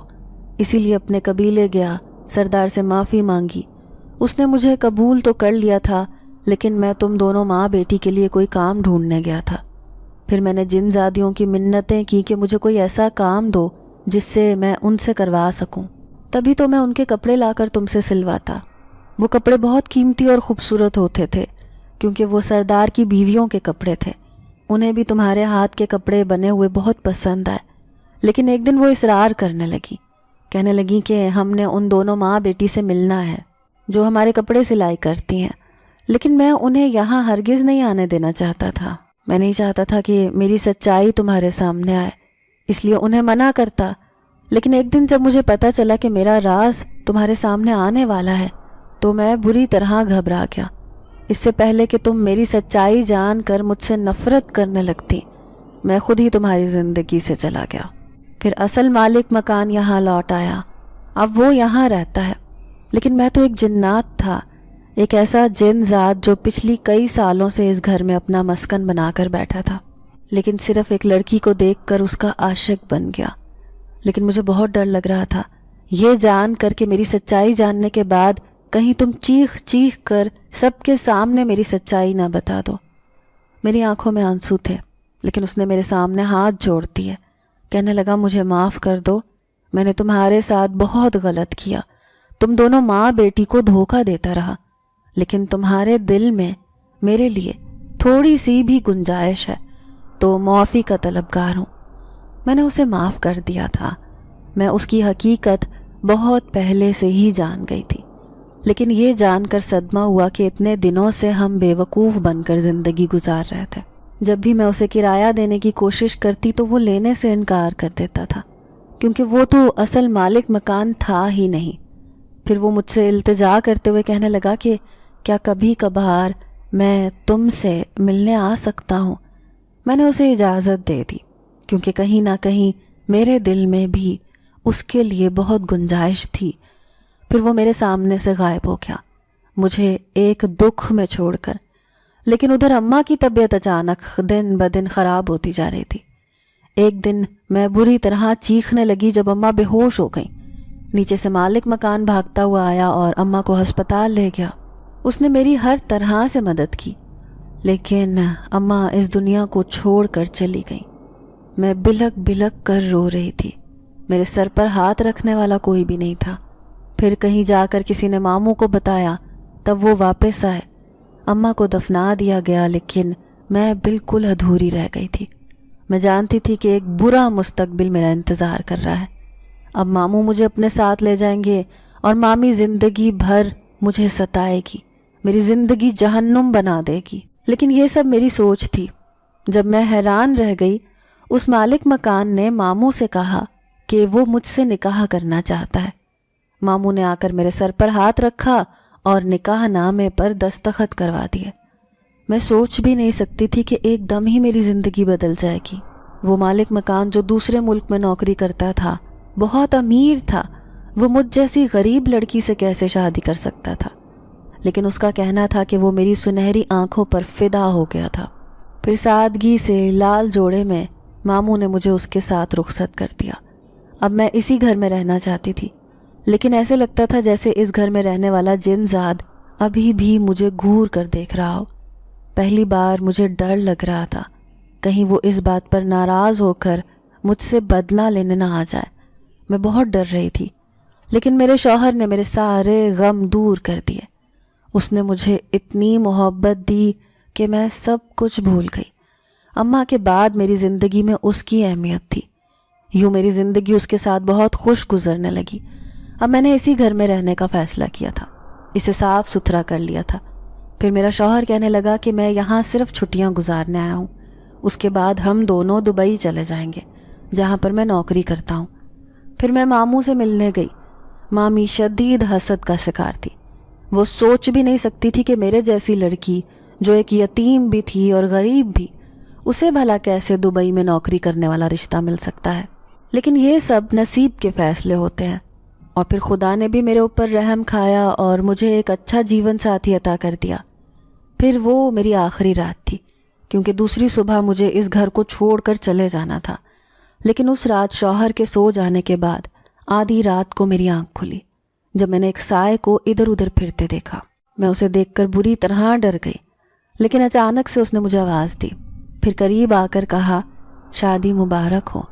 اسی لیے اپنے قبیلے گیا، سردار سے معافی مانگی۔ اس نے مجھے قبول تو کر لیا تھا، لیکن میں تم دونوں ماں بیٹی کے لیے کوئی کام ڈھونڈنے گیا تھا۔ پھر میں نے جن زادیوں کی منتیں کی کہ مجھے کوئی ایسا کام دو جس سے میں ان سے کروا سکوں۔ تبھی تو میں ان کے کپڑے لا کر تم سے سلواتا۔ وہ کپڑے بہت قیمتی اور خوبصورت ہوتے تھے، کیونکہ وہ سردار کی بیویوں کے کپڑے تھے۔ انہیں بھی تمہارے ہاتھ کے کپڑے بنے ہوئے بہت پسند آئے، لیکن ایک دن وہ اصرار کرنے لگی، کہنے لگی کہ ہم نے ان دونوں ماں بیٹی سے ملنا ہے جو ہمارے کپڑے سلائی کرتی ہیں، لیکن میں انہیں یہاں ہرگز نہیں آنے دینا چاہتا تھا۔ میں نہیں چاہتا تھا کہ میری سچائی تمہارے سامنے آئے، اس لیے انہیں منع کرتا۔ لیکن ایک دن جب مجھے پتہ چلا کہ میرا راز تمہارے سامنے آنے والا ہے تو میں بری طرح گھبرا گیا۔ اس سے پہلے کہ تم میری سچائی جان کر مجھ سے نفرت کرنے لگتی، میں خود ہی تمہاری زندگی سے چلا گیا۔ پھر اصل مالک مکان یہاں لوٹ آیا، اب وہ یہاں رہتا ہے، لیکن میں تو ایک جنات تھا، ایک ایسا جن ذات جو پچھلی کئی سالوں سے اس گھر میں اپنا مسکن بنا کر بیٹھا تھا، لیکن صرف ایک لڑکی کو دیکھ کر اس کا عاشق بن گیا۔ لیکن مجھے بہت ڈر لگ رہا تھا، یہ جان کر کہ میری سچائی جاننے کے بعد کہیں تم چیخ چیخ کر سب کے سامنے میری سچائی نہ بتا دو۔ میری آنکھوں میں آنسو تھے، لیکن اس نے میرے سامنے ہاتھ جوڑ دیے، کہنے لگا، مجھے معاف کر دو، میں نے تمہارے ساتھ بہت غلط کیا، تم دونوں ماں بیٹی کو دھوکہ دیتا رہا، لیکن تمہارے دل میں میرے لیے تھوڑی سی بھی گنجائش ہے تو معافی کا طلبگار ہوں۔ میں نے اسے معاف کر دیا تھا، میں اس کی حقیقت بہت پہلے سے ہی جان گئی تھی، لیکن یہ جان کر صدمہ ہوا کہ اتنے دنوں سے ہم بے وقوف بن کر زندگی گزار رہے تھے۔ جب بھی میں اسے کرایہ دینے کی کوشش کرتی تو وہ لینے سے انکار کر دیتا تھا، کیونکہ وہ تو اصل مالک مکان تھا ہی نہیں۔ پھر وہ مجھ سے التجا کرتے ہوئے کہنے لگا کہ کیا کبھی کبھار میں تم سے ملنے آ سکتا ہوں۔ میں نے اسے اجازت دے دی، کیونکہ کہیں نہ کہیں میرے دل میں بھی اس کے لیے بہت گنجائش تھی۔ پھر وہ میرے سامنے سے غائب ہو گیا، مجھے ایک دکھ میں چھوڑ کر۔ لیکن ادھر اماں کی طبیعت اچانک دن بدن خراب ہوتی جا رہی تھی۔ ایک دن میں بری طرح چیخنے لگی جب اماں بے ہوش ہو گئیں۔ نیچے سے مالک مکان بھاگتا ہوا آیا اور اماں کو ہسپتال لے گیا۔ اس نے میری ہر طرح سے مدد کی، لیکن اماں اس دنیا کو چھوڑ کر چلی گئی۔ میں بلک بلک کر رو رہی تھی، میرے سر پر ہاتھ رکھنے والا کوئی بھی نہیں تھا۔ پھر کہیں جا کر کسی نے ماموں کو بتایا، تب وہ واپس آئے، اماں کو دفنا دیا گیا، لیکن میں بالکل ادھوری رہ گئی تھی۔ میں جانتی تھی کہ ایک برا مستقبل میرا انتظار کر رہا ہے۔ اب ماموں مجھے اپنے ساتھ لے جائیں گے اور مامی زندگی بھر مجھے ستائے گی، میری زندگی جہنم بنا دے گی۔ لیکن یہ سب میری سوچ تھی۔ جب میں حیران رہ گئی، اس مالک مکان نے ماموں سے کہا کہ وہ مجھ سے نکاح کرنا چاہتا ہے۔ ماموں نے آ کر میرے سر پر ہاتھ رکھا اور نکاح نامے پر دستخط کروا دیے۔ میں سوچ بھی نہیں سکتی تھی کہ ایک دم ہی میری زندگی بدل جائے گی۔ وہ مالک مکان جو دوسرے ملک میں نوکری کرتا تھا، بہت امیر تھا، وہ مجھ جیسی غریب لڑکی سے کیسے شادی کر سکتا تھا؟ لیکن اس کا کہنا تھا کہ وہ میری سنہری آنکھوں پر فدا ہو گیا تھا۔ پھر سادگی سے لال جوڑے میں ماموں نے مجھے اس کے ساتھ رخصت کر دیا۔ اب میں اسی گھر میں رہنا چاہتی تھی، لیکن ایسے لگتا تھا جیسے اس گھر میں رہنے والا جن زاد ابھی بھی مجھے گھور کر دیکھ رہا ہو۔ پہلی بار مجھے ڈر لگ رہا تھا کہیں وہ اس بات پر ناراض ہو کر مجھ سے بدلہ لینے نہ آ جائے۔ میں بہت ڈر رہی تھی، لیکن میرے شوہر نے میرے سارے غم دور کر دیے۔ اس نے مجھے اتنی محبت دی کہ میں سب کچھ بھول گئی۔ اماں کے بعد میری زندگی میں اس کی اہمیت تھی۔ یوں میری زندگی اس کے ساتھ بہت خوش گزرنے لگی۔ اب میں نے اسی گھر میں رہنے کا فیصلہ کیا تھا، اسے صاف ستھرا کر لیا تھا۔ پھر میرا شوہر کہنے لگا کہ میں یہاں صرف چھٹیاں گزارنے آیا ہوں، اس کے بعد ہم دونوں دبئی چلے جائیں گے جہاں پر میں نوکری کرتا ہوں۔ پھر میں ماموں سے ملنے گئی۔ مامی شدید حسد کا شکار تھی۔ وہ سوچ بھی نہیں سکتی تھی کہ میرے جیسی لڑکی جو ایک یتیم بھی تھی اور غریب بھی، اسے بھلا کیسے دبئی میں نوکری کرنے والا رشتہ مل سکتا ہے۔ لیکن یہ سب نصیب کے فیصلے ہوتے ہیں، اور پھر خدا نے بھی میرے اوپر رحم کھایا اور مجھے ایک اچھا جیون ساتھی عطا کر دیا۔ پھر وہ میری آخری رات تھی، کیونکہ دوسری صبح مجھے اس گھر کو چھوڑ کر چلے جانا تھا۔ لیکن اس رات شوہر کے سو جانے کے بعد آدھی رات کو میری آنکھ کھلی جب میں نے ایک سائے کو ادھر ادھر پھرتے دیکھا۔ میں اسے دیکھ کر بری طرح ڈر گئی، لیکن اچانک سے اس نے مجھے آواز دی، پھر قریب آ کر کہا، شادی مبارک ہو۔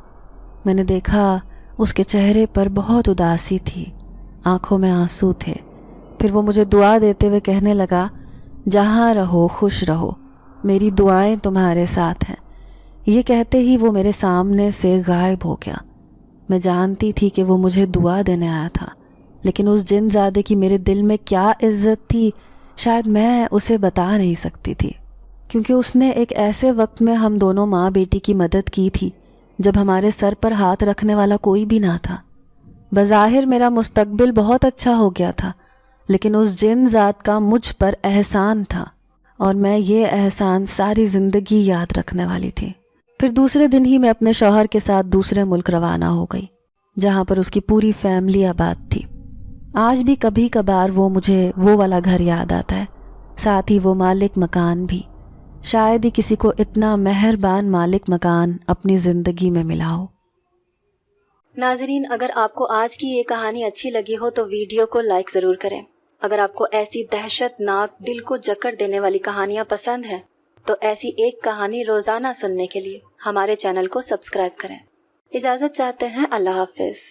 میں نے دیکھا اس کے چہرے پر بہت اداسی تھی، آنکھوں میں آنسو تھے۔ پھر وہ مجھے دعا دیتے ہوئے کہنے لگا، جہاں رہو خوش رہو، میری دعائیں تمہارے ساتھ ہیں۔ یہ کہتے ہی وہ میرے سامنے سے غائب ہو گیا۔ میں جانتی تھی کہ وہ مجھے دعا دینے آیا تھا، لیکن اس جن زادے کی میرے دل میں کیا عزت تھی شاید میں اسے بتا نہیں سکتی تھی، کیونکہ اس نے ایک ایسے وقت میں ہم دونوں ماں بیٹی کی مدد کی تھی جب ہمارے سر پر ہاتھ رکھنے والا کوئی بھی نہ تھا۔ بظاہر میرا مستقبل بہت اچھا ہو گیا تھا، لیکن اس جن ذات کا مجھ پر احسان تھا، اور میں یہ احسان ساری زندگی یاد رکھنے والی تھی۔ پھر دوسرے دن ہی میں اپنے شوہر کے ساتھ دوسرے ملک روانہ ہو گئی، جہاں پر اس کی پوری فیملی آباد تھی۔ آج بھی کبھی کبھار مجھے وہ والا گھر یاد آتا ہے، ساتھ ہی وہ مالک مکان بھی۔ شاید ہی کسی کو اتنا مہربان مالک مکان اپنی زندگی میں ملا ہو۔ ناظرین، اگر آپ کو آج کی یہ کہانی اچھی لگی ہو تو ویڈیو کو لائک ضرور کریں۔ اگر آپ کو ایسی دہشت ناک دل کو جکڑ دینے والی کہانیاں پسند ہیں تو ایسی ایک کہانی روزانہ سننے کے لیے ہمارے چینل کو سبسکرائب کریں۔ اجازت چاہتے ہیں، اللہ حافظ۔